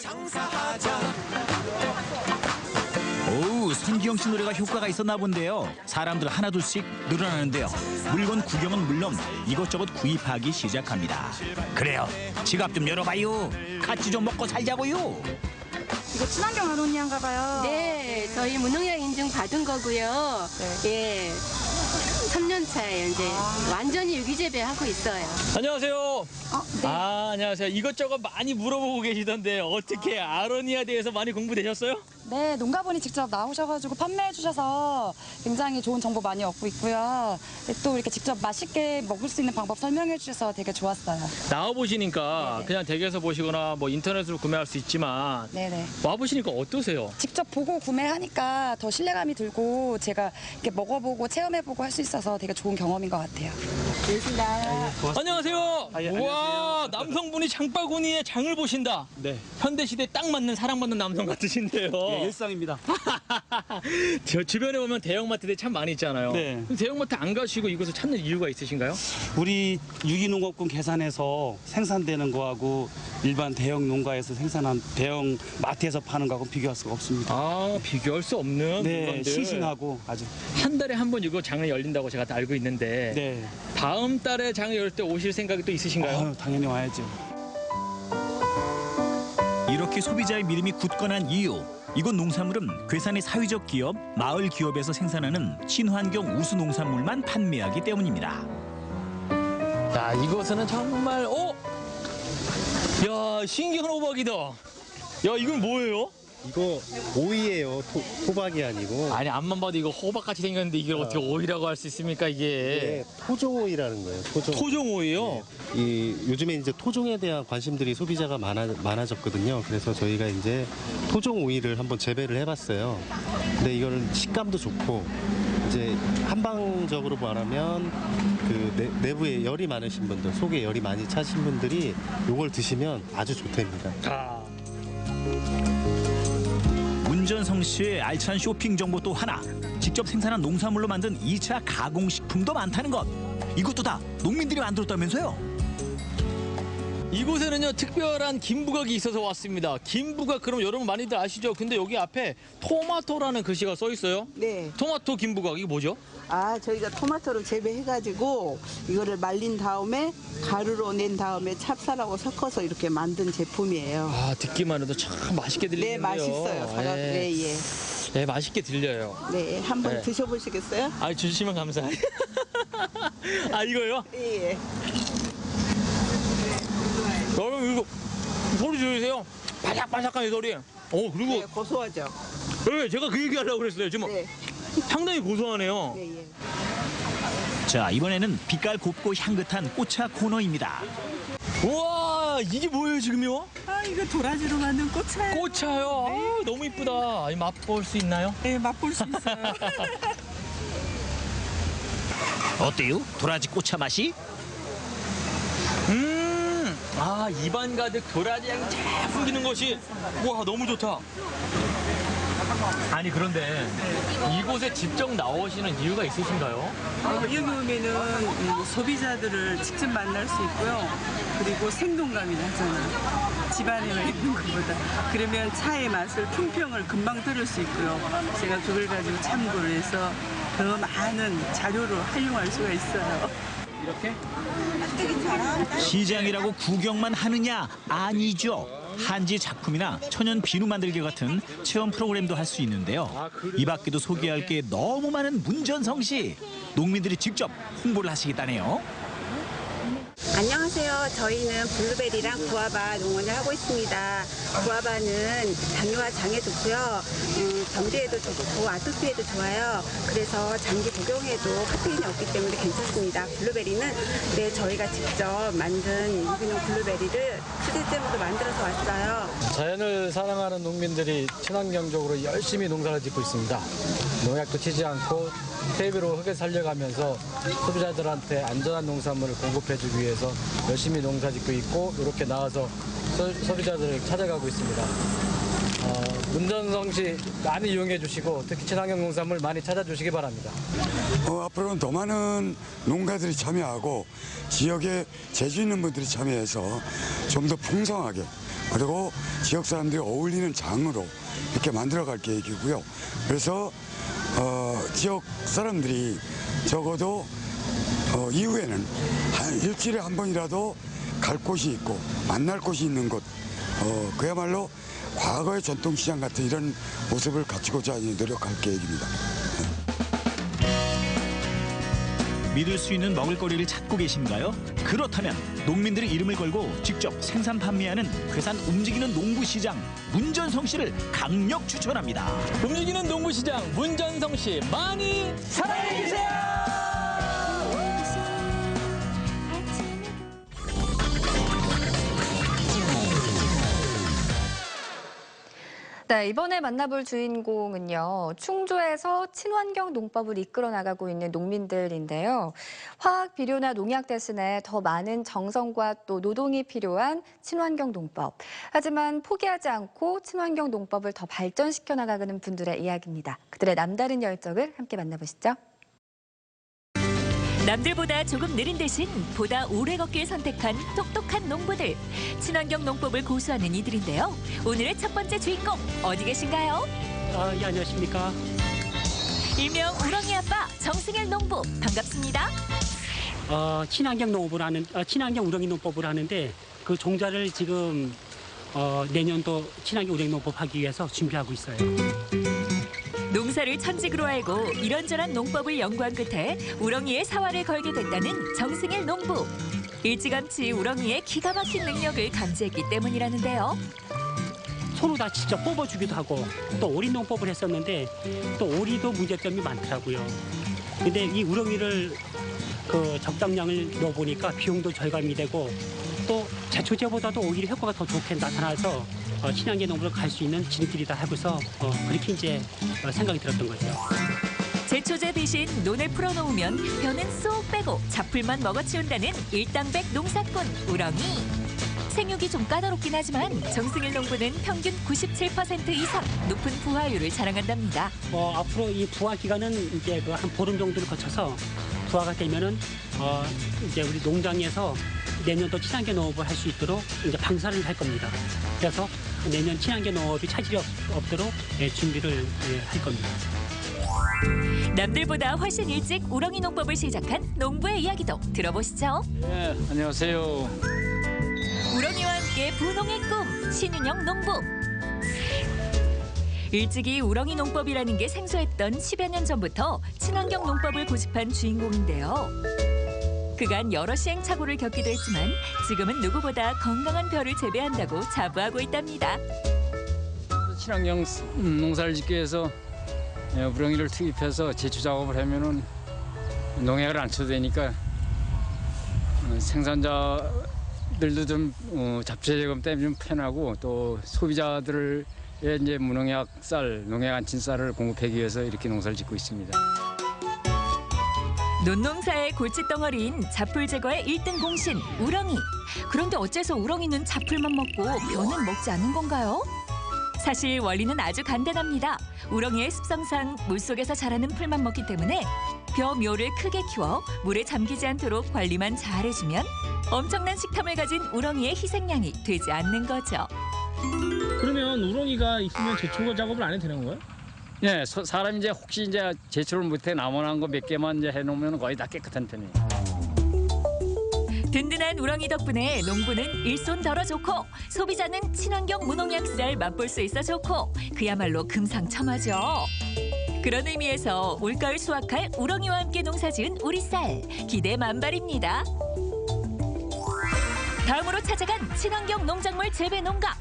장사하자. 오우, 선기영 씨 노래가 효과가 있었나 본데요. 사람들 하나둘씩 늘어나는데요. 물건 구경은 물론 이것저것 구입하기 시작합니다. 그래요, 지갑 좀 열어봐요. 같이 좀 먹고 살자고요. 이거 친환경 아로니아인가 봐요. 네, 저희 무농약 인증 받은 거고요. 예. 3년 차에 이제 완전히 유기재배하고 있어요. 안녕하세요. 안녕하세요. 이것저것 많이 물어보고 계시던데 어떻게 아로니아에 대해서 많이 공부되셨어요? 네, 농가분이 직접 나오셔가지고 판매해 주셔서 굉장히 좋은 정보 많이 얻고 있고요. 또 이렇게 직접 맛있게 먹을 수 있는 방법 설명해 주셔서 되게 좋았어요. 나와보시니까 그냥 댁에서 보시거나 뭐 인터넷으로 구매할 수 있지만 와보시니까 어떠세요? 직접 보고 구매하니까 더 신뢰감이 들고 제가 이렇게 먹어보고 체험해보고 할 수 있어서 되게 좋은 경험인 것 같아요. 고맙습니다. 안녕하세요. 우와, 남성분이 장바구니에 장을 보신다. 네. 현대시대에 딱 맞는 사랑받는 남성 같으신데요. 네, 일상입니다. 저 주변에 보면 대형마트들이 참 많이 있잖아요. 네. 대형마트 안 가시고 이곳을 찾는 이유가 있으신가요? 우리 유기농업군 괴산에서 생산되는 거하고 일반 대형 농가에서 생산한 대형 마트에서 파는 거하고 비교할 수가 없습니다. 아, 비교할 수 없는 네, 물건들. 싱싱하고 아주. 한 달에 한 번 이거 장을 열린다고 제가 다 알고 있는데 네. 다음 달에 장을 열 때 오실 생각이 또 있으신가요? 당연히 와야죠. 이렇게 소비자의 믿음이 굳건한 이유, 이곳 농산물은 괴산의 사회적 기업, 마을 기업에서 생산하는 친환경 우수 농산물만 판매하기 때문입니다. 자, 이것은 정말 야, 신기한 호박이다. 야, 이건 뭐예요? 이거 오이예요. 호박이 아니고. 아니, 앞만 봐도 이거 호박같이 생겼는데 이게 어떻게 오이라고 할 수 있습니까, 이게? 토종오이라는 거예요. 토종오이요? 네. 요즘에 이제 토종에 대한 관심들이 소비자가 많아졌거든요. 그래서 저희가 이제 토종오이를 한번 재배를 해봤어요. 근데 이거는 식감도 좋고 이제 한방적으로 말하면 그 내부에 열이 많으신 분들, 속에 열이 많이 차신 분들이 이걸 드시면 아주 좋답니다. 문전성시의 알찬 쇼핑 정보 또 하나. 직접 생산한 농산물로 만든 2차 가공식품도 많다는 것. 이것도 다 농민들이 만들었다면서요? 이곳에는요 특별한 김부각이 있어서 왔습니다. 김부각 그럼 여러분 많이들 아시죠? 근데 여기 앞에 토마토라는 글씨가 써 있어요. 네. 토마토 김부각 이게 뭐죠? 저희가 토마토를 재배해가지고 이거를 말린 다음에 가루로 낸 다음에 찹쌀하고 섞어서 이렇게 만든 제품이에요. 듣기만 해도 참 맛있게 들리는데요. 네, 맛있어요. 예. 네, 맛있게 들려요. 네, 한번 네. 드셔보시겠어요? 주시면 감사해요. 이거요? 예. 여러분 이거 소리 들으세요? 바삭바삭한 이 소리. 그리고 네, 고소하죠. 네, 제가 그 얘기 하려고 그랬어요. 지금 상당히 고소하네요. 자, 이번에는 빛깔 곱고 향긋한 꽃차 코너입니다. 우와, 이게 뭐예요 지금요? 이거 도라지로 만든 꽃차예요. 꽃차요? 너무 이쁘다. 맛볼 수 있나요? 네, 맛볼 수 있어요. 어때요? 도라지 꽃차 맛이? 입안 가득 도라지 향이 쫙 풍기는 것이 와 너무 좋다. 아니 그런데 이곳에 직접 나오시는 이유가 있으신가요? 여기 오면은 소비자들을 직접 만날 수 있고요. 그리고 생동감이 나잖아요. 집안에 있는 것보다. 그러면 차의 맛을 품평을 금방 들을 수 있고요. 제가 그걸 가지고 참고를 해서 더 많은 자료로 활용할 수가 있어요. 이렇게? 시장이라고 구경만 하느냐? 아니죠. 한지 작품이나 천연 비누 만들기 같은 체험 프로그램도 할 수 있는데요. 이 밖에도 소개할 게 너무 많은 문전성시. 농민들이 직접 홍보를 하시겠다네요. 안녕하세요. 저희는 블루베리랑 구아바 농원을 하고 있습니다. 구아바는 당뇨와 장에 좋고요. 변비에도 좋고 아토피에도 좋아요. 그래서 장기 복용해도 카페인이 없기 때문에 괜찮습니다. 블루베리는 저희가 직접 만든 유기농 블루베리를 수제잼으로 만들어서 왔어요. 자연을 사랑하는 농민들이 친환경적으로 열심히 농사를 짓고 있습니다. 농약도 치지 않고 퇴비로 흙을 살려가면서 소비자들한테 안전한 농산물을 공급해주기 위해서 열심히 농사 짓고 있고 이렇게 나와서 소비자들을 찾아가고 있습니다. 문전성시 많이 이용해 주시고 특히 친환경 농산물 많이 찾아주시기 바랍니다. 앞으로는 더 많은 농가들이 참여하고 지역에 재주 있는 분들이 참여해서 좀 더 풍성하게 그리고 지역 사람들이 어울리는 장으로 이렇게 만들어갈 계획이고요. 그래서 지역 사람들이 적어도 이후에는 일주일에 한 번이라도 갈 곳이 있고 만날 곳이 있는 곳 그야말로 과거의 전통시장 같은 이런 모습을 갖추고자 노력할 계획입니다. 믿을 수 있는 먹을거리를 찾고 계신가요? 그렇다면 농민들의 이름을 걸고 직접 생산 판매하는 괴산 움직이는 농부시장 문전성시를 강력 추천합니다. 움직이는 농부시장 문전성시 많이 사랑해주세요. 네, 이번에 만나볼 주인공은요. 충주에서 친환경 농법을 이끌어 나가고 있는 농민들인데요. 화학 비료나 농약 대신에 더 많은 정성과 또 노동이 필요한 친환경 농법. 하지만 포기하지 않고 친환경 농법을 더 발전시켜 나가는 분들의 이야기입니다. 그들의 남다른 열정을 함께 만나보시죠. 남들보다 조금 느린 대신 보다 오래 걷길 선택한 똑똑한 농부들. 친환경 농법을 고수하는 이들인데요. 오늘의 첫 번째 주인공 어디 계신가요? 예, 안녕하십니까. 일명 우렁이 아빠 정승일 농부 반갑습니다. 친환경 우렁이 농법을 하는데 그 종자를 지금 내년도 친환경 우렁이 농법 하기 위해서 준비하고 있어요. 농사를 천직으로 알고 이런저런 농법을 연구한 끝에 우렁이의 사활을 걸게 됐다는 정승일 농부. 일찌감치 우렁이의 기가 막힌 능력을 감지했기 때문이라는데요. 손으로 다 직접 뽑아주기도 하고 또 오리 농법을 했었는데 또 오리도 문제점이 많더라고요. 근데 이 우렁이를 그 적당량을 넣어보니까 비용도 절감이 되고 또 제초제보다도 오히려 효과가 더 좋게 나타나서 친환경 농부로 갈 수 있는 진길이다 하고서 그렇게 이제 생각이 들었던 거죠. 제초제 대신 논을 풀어놓으면 벼는 쏙 빼고 잡풀만 먹어치운다는 일당백 농사꾼 우렁이. 생육이 좀 까다롭긴 하지만 정승일 농부는 평균 97% 이상 높은 부화율을 자랑한답니다. 앞으로 이 부화 기간은 이제 한 보름 정도를 거쳐서 부화가 되면은 이제 우리 농장에서 내년도 친환경 농업을 할 수 있도록 이제 방사를 할 겁니다. 그래서 내년 친환경 농업이 차질이 없도록 준비를 할 겁니다. 남들보다 훨씬 일찍 우렁이 농법을 시작한 농부의 이야기도 들어보시죠. 네, 안녕하세요. 우렁이와 함께 부농의 꿈, 신윤영 농부. 일찍이 우렁이 농법이라는 게 생소했던 10여 년 전부터 친환경 농법을 고집한 주인공인데요. 그간 여러 시행착오를 겪기도 했지만 지금은 누구보다 건강한 벼를 재배한다고 자부하고 있답니다. 친환경 농사를 짓기 위해서 우렁이를 투입해서 제초 작업을 하면은 농약을 안 쳐도 되니까 생산자들도 좀 잡초 제거 때문에 좀 편하고 또 소비자들의 이제 무농약 쌀, 농약 안 친 쌀을 공급하기 위해서 이렇게 농사를 짓고 있습니다. 논농사의 골칫덩어리인 잡풀 제거의 1등 공신, 우렁이. 그런데 어째서 우렁이는 잡풀만 먹고 벼는 먹지 않는 건가요? 사실 원리는 아주 간단합니다. 우렁이의 습성상 물속에서 자라는 풀만 먹기 때문에 벼 묘를 크게 키워 물에 잠기지 않도록 관리만 잘해주면 엄청난 식탐을 가진 우렁이의 희생양이 되지 않는 거죠. 그러면 우렁이가 있으면 제초 작업을 안 해도 되는 건가요? 네, 사람이 이제 혹시 이제 제초를 못해 남아난 거 몇 개만 이제 해놓으면 거의 다 깨끗한 편이에요. 든든한 우렁이 덕분에 농부는 일손 덜어 좋고 소비자는 친환경 무농약 쌀 맛볼 수 있어 좋고 그야말로 금상첨화죠. 그런 의미에서 올가을 수확할 우렁이와 함께 농사지은 우리 쌀 기대 만발입니다. 다음으로 찾아간 친환경 농작물 재배 농가.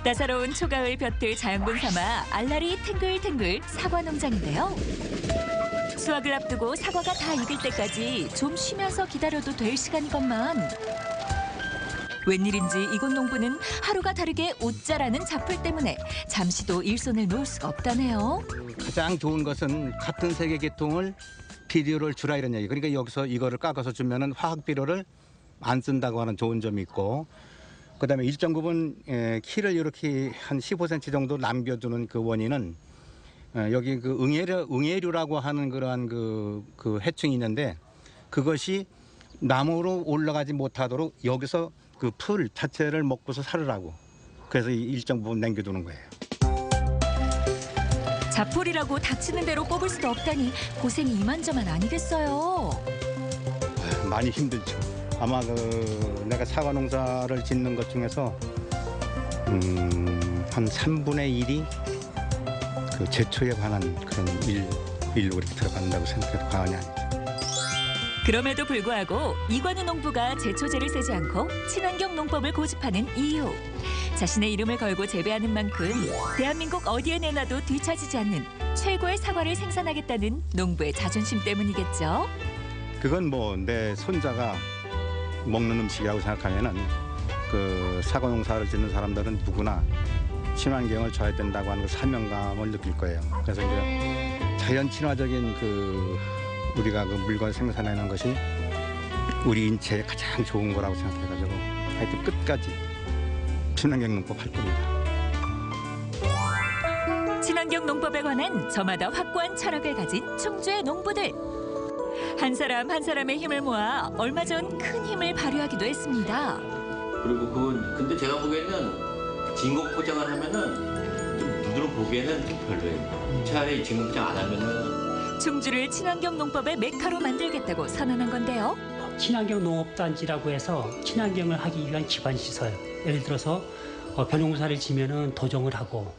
따사로운 초가을 볕을 자양분 삼아 알알이 탱글탱글 사과 농장인데요. 수확을 앞두고 사과가 다 익을 때까지 좀 쉬면서 기다려도 될 시간이건만 웬일인지 이곳 농부는 하루가 다르게 웃자라는 잡풀 때문에 잠시도 일손을 놓을 수가 없다네요. 가장 좋은 것은 같은 세계 계통을 비료를 주라 이런 얘기. 그러니까 여기서 이거를 깎아서 주면은 화학 비료를 안 쓴다고 하는 좋은 점이 있고, 그다음에 일정 부분 키를 이렇게 한 15cm 정도 남겨두는 그 원인은 여기 그 응애류라고 하는 그러한 그 해충이 있는데 그것이 나무로 올라가지 못하도록 여기서 그 풀 자체를 먹고서 살으라고. 그래서 일정 부분 남겨두는 거예요. 잡풀이라고 닥치는 대로 뽑을 수도 없다니 고생이 이만저만 아니겠어요. 많이 힘들죠. 아마 내가 사과 농사를 짓는 것 중에서 한 3분의 1이 그 제초에 관한 그런 일로 그렇게 들어간다고 생각해도 과언이 아니죠. 그럼에도 불구하고 이관우 농부가 제초제를 쓰지 않고 친환경 농법을 고집하는 이유. 자신의 이름을 걸고 재배하는 만큼 대한민국 어디에 내놔도 뒤처지지 않는 최고의 사과를 생산하겠다는 농부의 자존심 때문이겠죠. 그건 뭐 내 손자가 먹는 음식이라고 생각하면은 그 사과 농사를 짓는 사람들은 누구나 친환경을 져야 된다고 하는 그 사명감을 느낄 거예요. 그래서 이제 자연 친화적인 우리가 그 물건 생산하는 것이 우리 인체에 가장 좋은 거라고 생각해가지고 하여튼 끝까지 친환경 농법 할 겁니다. 친환경 농법에 관한 저마다 확고한 철학을 가진 충주의 농부들. 한 사람 한 사람의 힘을 모아 얼마 전 큰 힘을 발휘하기도 했습니다. 그리고 근데 제가 보기에는 진공 포장을 하면은 좀 눈으로 보기에는 좀 별로예요. 차라리 진공 포장 안 하면은. 충주를 친환경 농법의 메카로 만들겠다고 선언한 건데요. 친환경 농업단지라고 해서 친환경을 하기 위한 기반 시설. 예를 들어서 벼농사를 지면은 도정을 하고,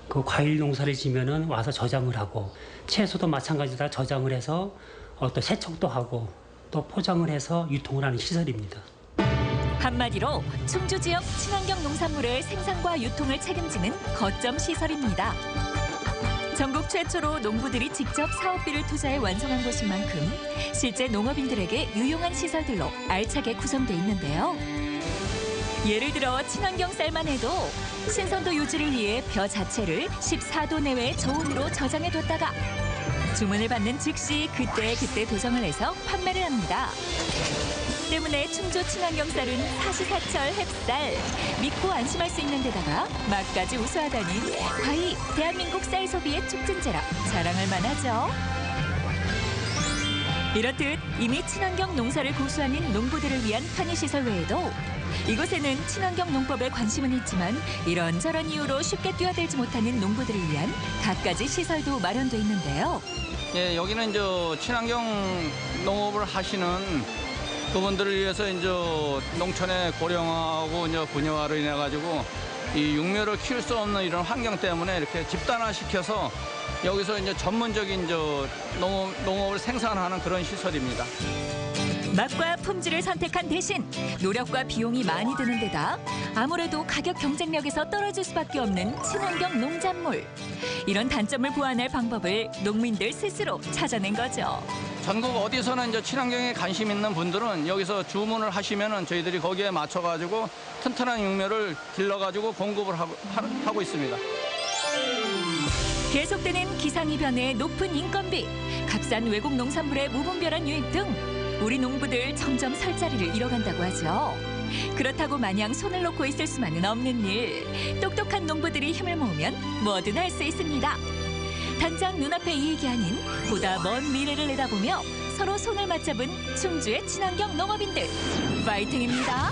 그 과일 농사를 지면은 와서 저장을 하고, 채소도 마찬가지다 저장을 해서 또 세척도 하고, 또 포장을 해서 유통을 하는 시설입니다. 한마디로 충주 지역 친환경 농산물의 생산과 유통을 책임지는 거점 시설입니다. 전국 최초로 농부들이 직접 사업비를 투자해 완성한 곳인 만큼 실제 농업인들에게 유용한 시설들로 알차게 구성돼 있는데요. 예를 들어 친환경 쌀만 해도 신선도 유지를 위해 벼 자체를 14도 내외의 저온으로 저장해뒀다가 주문을 받는 즉시 그때 도정을 해서 판매를 합니다. 때문에 충주 친환경 쌀은 사시사철 햅쌀, 믿고 안심할 수 있는 데다가 맛까지 우수하다니 과히 대한민국 쌀 소비의 촉진제라 자랑할 만하죠. 이렇듯 이미 친환경 농사를 고수하는 농부들을 위한 편의시설 외에도 이곳에는 친환경 농법에 관심은 있지만 이런저런 이유로 쉽게 뛰어들지 못하는 농부들을 위한 갖가지 시설도 마련돼 있는데요. 예, 여기는 이제 친환경 농업을 하시는 그분들을 위해서 이제 농촌의 고령화하고 이제 분야화로 인해 가지고 이 육묘를 키울 수 없는 이런 환경 때문에 이렇게 집단화시켜서 여기서 이제 전문적인 이제 농업을 생산하는 그런 시설입니다. 맛과 품질을 선택한 대신 노력과 비용이 많이 드는 데다 아무래도 가격 경쟁력에서 떨어질 수밖에 없는 친환경 농작물. 이런 단점을 보완할 방법을 농민들 스스로 찾아낸 거죠. 전국 어디서나 이제 친환경에 관심 있는 분들은 여기서 주문을 하시면은 저희들이 거기에 맞춰가지고 튼튼한 육묘를 길러가지고 공급을 하고 있습니다. 계속되는 기상이변의 높은 인건비, 값싼 외국 농산물의 무분별한 유입 등 우리 농부들 점점 설 자리를 잃어간다고 하죠. 그렇다고 마냥 손을 놓고 있을 수만은 없는 일. 똑똑한 농부들이 힘을 모으면 뭐든 할 수 있습니다. 당장 눈앞의 이익이 아닌 보다 먼 미래를 내다보며 서로 손을 맞잡은 충주의 친환경 농업인들. 파이팅입니다.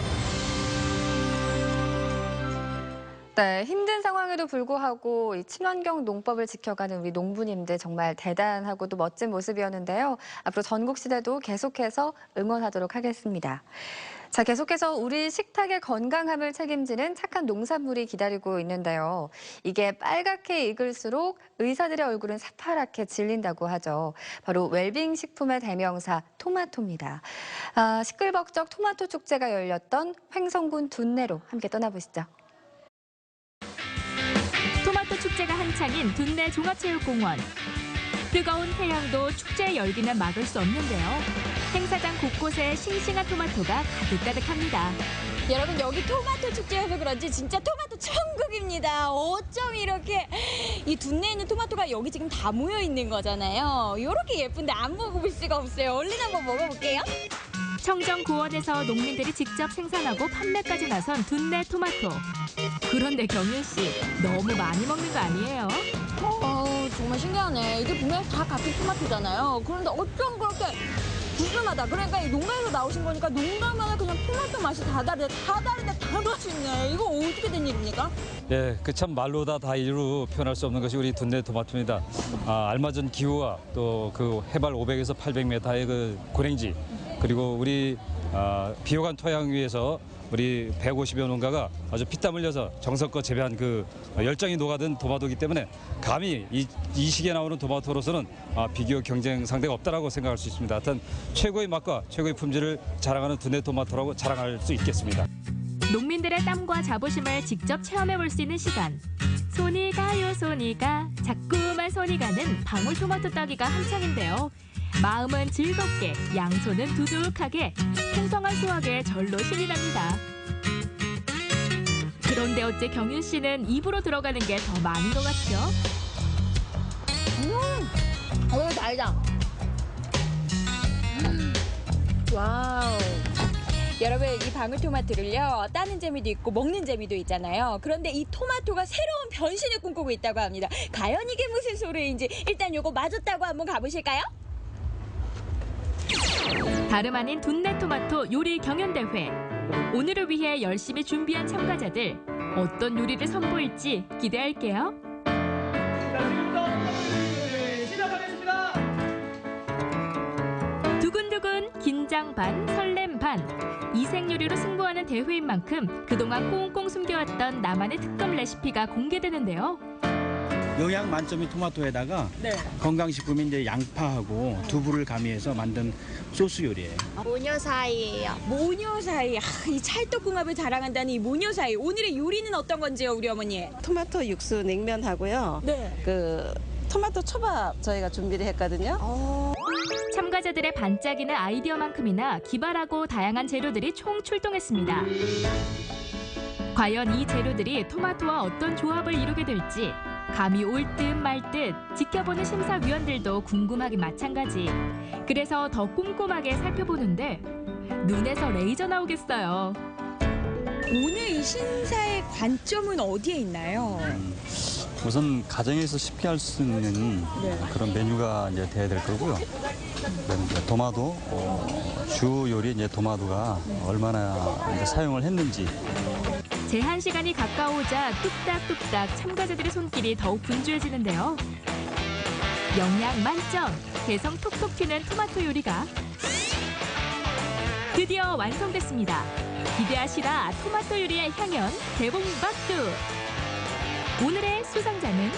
네, 힘든 상황에도 불구하고 이 친환경 농법을 지켜가는 우리 농부님들 정말 대단하고 또 멋진 모습이었는데요. 앞으로 전국시대도 계속해서 응원하도록 하겠습니다. 자, 계속해서 우리 식탁의 건강함을 책임지는 착한 농산물이 기다리고 있는데요. 이게 빨갛게 익을수록 의사들의 얼굴은 새파랗게 질린다고 하죠. 바로 웰빙 식품의 대명사 토마토입니다. 시끌벅적 토마토 축제가 열렸던 횡성군 둔내로 함께 떠나보시죠. 토마토 축제가 한창인 둔내 종합체육공원. 뜨거운 태양도 축제의 열기는 막을 수 없는데요. 행사장 곳곳에 싱싱한 토마토가 가득가득합니다. 여러분, 여기 토마토 축제여서 그런지 진짜 토마토 천국입니다. 어쩜 이렇게 이 둔내에 있는 토마토가 여기 지금 다 모여 있는 거잖아요. 이렇게 예쁜데 안 먹어볼 수가 없어요. 얼른 한번 먹어볼게요. 청정고원에서 농민들이 직접 생산하고 판매까지 나선 둔내 토마토. 그런데 경윤 씨, 너무 많이 먹는 거 아니에요? 정말 신기하네. 이게 분명히 다 같은 토마토잖아요. 그런데 어쩜 그렇게 궁금하다. 그러니까 이 농가에서 나오신 거니까 농가마다 그냥 토마토 맛이 다 다른데 다 맛있네. 이거 어떻게 된 일입니까? 예, 그 참 말로 다 이루 표현할 수 없는 것이 우리 둔내 토마토입니다. 알맞은 기후와 또 그 해발 500에서 800m의 그 고랭지, 그리고 우리 비호감 토양 위에서 우리 150여 농가가 아주 피땀 흘려서 정성껏 재배한 그 열정이 녹아든 토마토이기 때문에 감히 이 시기에 나오는 토마토로서는 비교 경쟁 상대가 없다라고 생각할 수 있습니다. 하여튼 최고의 맛과 최고의 품질을 자랑하는 둔내 토마토라고 자랑할 수 있겠습니다. 농민들의 땀과 자부심을 직접 체험해볼 수 있는 시간. 손이 가요 손이 가, 자꾸만 손이 가는 방울토마토 따기가 한창인데요. 마음은 즐겁게, 양손은 두둑하게, 풍성한 수확에 절로 신이 납니다. 그런데 어째 경윤 씨는 입으로 들어가는 게 더 많은 것 같죠? 이거 달다. 와우. 여러분, 이 방울토마토를요, 따는 재미도 있고 먹는 재미도 있잖아요. 그런데 이 토마토가 새로운 변신을 꿈꾸고 있다고 합니다. 과연 이게 무슨 소리인지 일단 요거 맞았다고 한번 가보실까요? 다름 아닌 둔내 토마토 요리 경연대회. 오늘을 위해 열심히 준비한 참가자들. 어떤 요리를 선보일지 기대할게요. 두근두근 긴장 반, 설렘 반. 이색 요리로 승부하는 대회인 만큼 그동안 꽁꽁 숨겨왔던 나만의 특급 레시피가 공개되는데요. 영양 만점의 토마토에다가 건강식품인 이제 양파하고 두부를 가미해서 만든 소스 요리예요. 모녀사이예요. 모녀사이. 이 찰떡궁합을 자랑한다는 이 모녀사이. 오늘의 요리는 어떤 건지요, 우리 어머니? 토마토 육수 냉면하고요. 그 토마토 초밥 저희가 준비를 했거든요. 참가자들의 반짝이는 아이디어만큼이나 기발하고 다양한 재료들이 총 출동했습니다. 과연 이 재료들이 토마토와 어떤 조합을 이루게 될지 감이 올 듯 말 듯 지켜보는 심사위원들도 궁금하긴 마찬가지. 그래서 더 꼼꼼하게 살펴보는데 눈에서 레이저 나오겠어요. 오늘 이 신사의 관점은 어디에 있나요? 우선 가정에서 쉽게 할 수 있는 그런 메뉴가 이제 돼야 될 거고요. 그다음에 이제 도마도 주 요리 이제 도마도가 얼마나 이제 사용을 했는지. 제한 시간이 가까워오자 뚝딱뚝딱 참가자들의 손길이 더욱 분주해지는데요. 영양 만점, 개성 톡톡 튀는 토마토 요리가 드디어 완성됐습니다. 기대하시라 토마토 요리의 향연 대봉박두. 오늘의 수상자는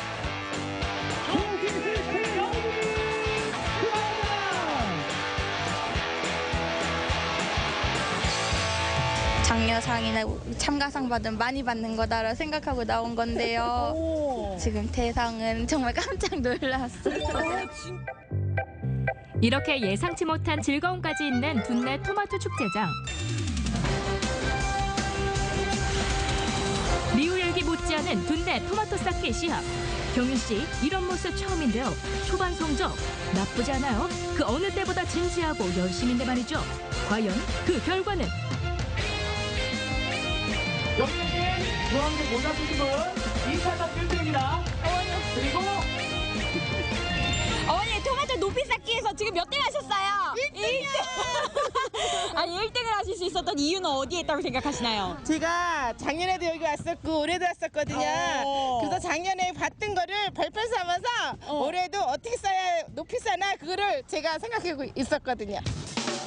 장려상이나 참가상 많이 받는 거다라 생각하고 나온 건데요. 지금 대상은 정말 깜짝 놀랐어요. 이렇게 예상치 못한 즐거움까지 있는 둔내 토마토 축제장. 리우 열기 못지않은 둔내 토마토 쌓기 시합. 경윤 씨, 이런 모습 처음인데요. 초반 성적 나쁘지 않아요. 그 어느 때보다 진지하고 열심인데 말이죠. 과연 그 결과는? 여기에 주황색 모자 쓰신 분 2차전 1등입니다. 그리고 어머니 토마토 높이 쌓기에서 지금 몇 등 하셨어요? 1등! 아니 1등을 하실 수 있었던 이유는 어디에 있다고 생각하시나요? 제가 작년에도 여기 왔었고 올해도 왔었거든요. 그래서 작년에 봤던 거를 발표 삼아서 올해도 어떻게 쌓아야 높이 쌓나 그거를 제가 생각하고 있었거든요.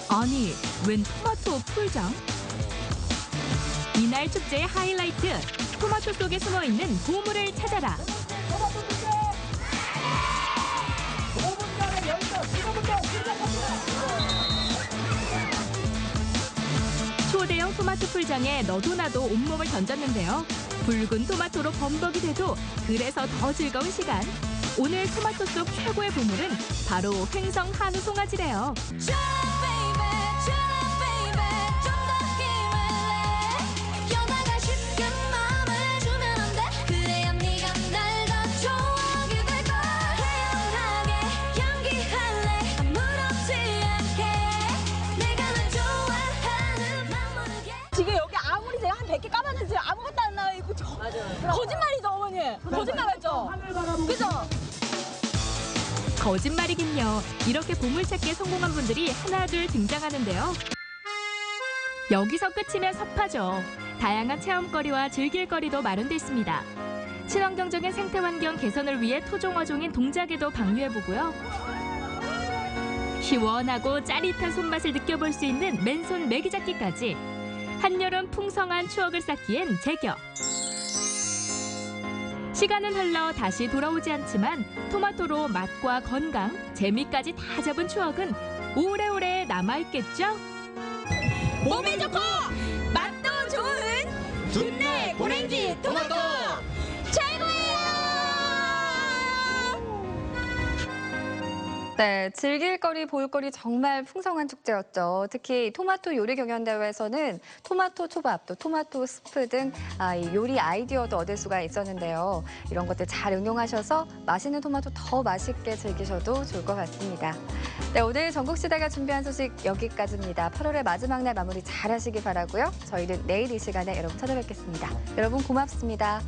아니, 웬 토마토 풀장? 이날 축제의 하이라이트, 토마토 속에 숨어있는 보물을 찾아라. 초대형 토마토 풀장에 너도 나도 온몸을 던졌는데요. 붉은 토마토로 범벅이 돼도 그래서 더 즐거운 시간. 오늘 토마토 속 최고의 보물은 바로 횡성 한우 송아지래요. 지금 여기 아무리 제가 한 100개 까봤는데 아무것도 안 나와요. 이거 거짓말이죠 어머니? 거짓말 맞죠? 그죠? 거짓말이긴요. 이렇게 보물찾기에 성공한 분들이 하나둘 등장하는데요. 여기서 끝이면 섭하죠. 다양한 체험거리와 즐길거리도 마련돼 있습니다. 친환경적인 생태환경 개선을 위해 토종어종인 동작에도 방류해보고요. 시원하고 짜릿한 손맛을 느껴볼 수 있는 맨손 메기잡기까지 한여름 풍성한 추억을 쌓기엔 제격. 시간은 흘러 다시 돌아오지 않지만 토마토로 맛과 건강, 재미까지 다 잡은 추억은 오래오래 남아있겠죠? 몸에 좋고 맛도 좋은 둔내 고랭지 토마토 최고예요! 네, 즐길거리, 볼거리 정말 풍성한 축제였죠. 특히 토마토 요리 경연대회에서는 토마토 초밥, 또 토마토 스프 등 이 요리 아이디어도 얻을 수가 있었는데요. 이런 것들 잘 응용하셔서 맛있는 토마토 더 맛있게 즐기셔도 좋을 것 같습니다. 네, 오늘 전국시대가 준비한 소식 여기까지입니다. 8월의 마지막 날 마무리 잘 하시기 바라고요. 저희는 내일 이 시간에 여러분 찾아뵙겠습니다. 여러분 고맙습니다.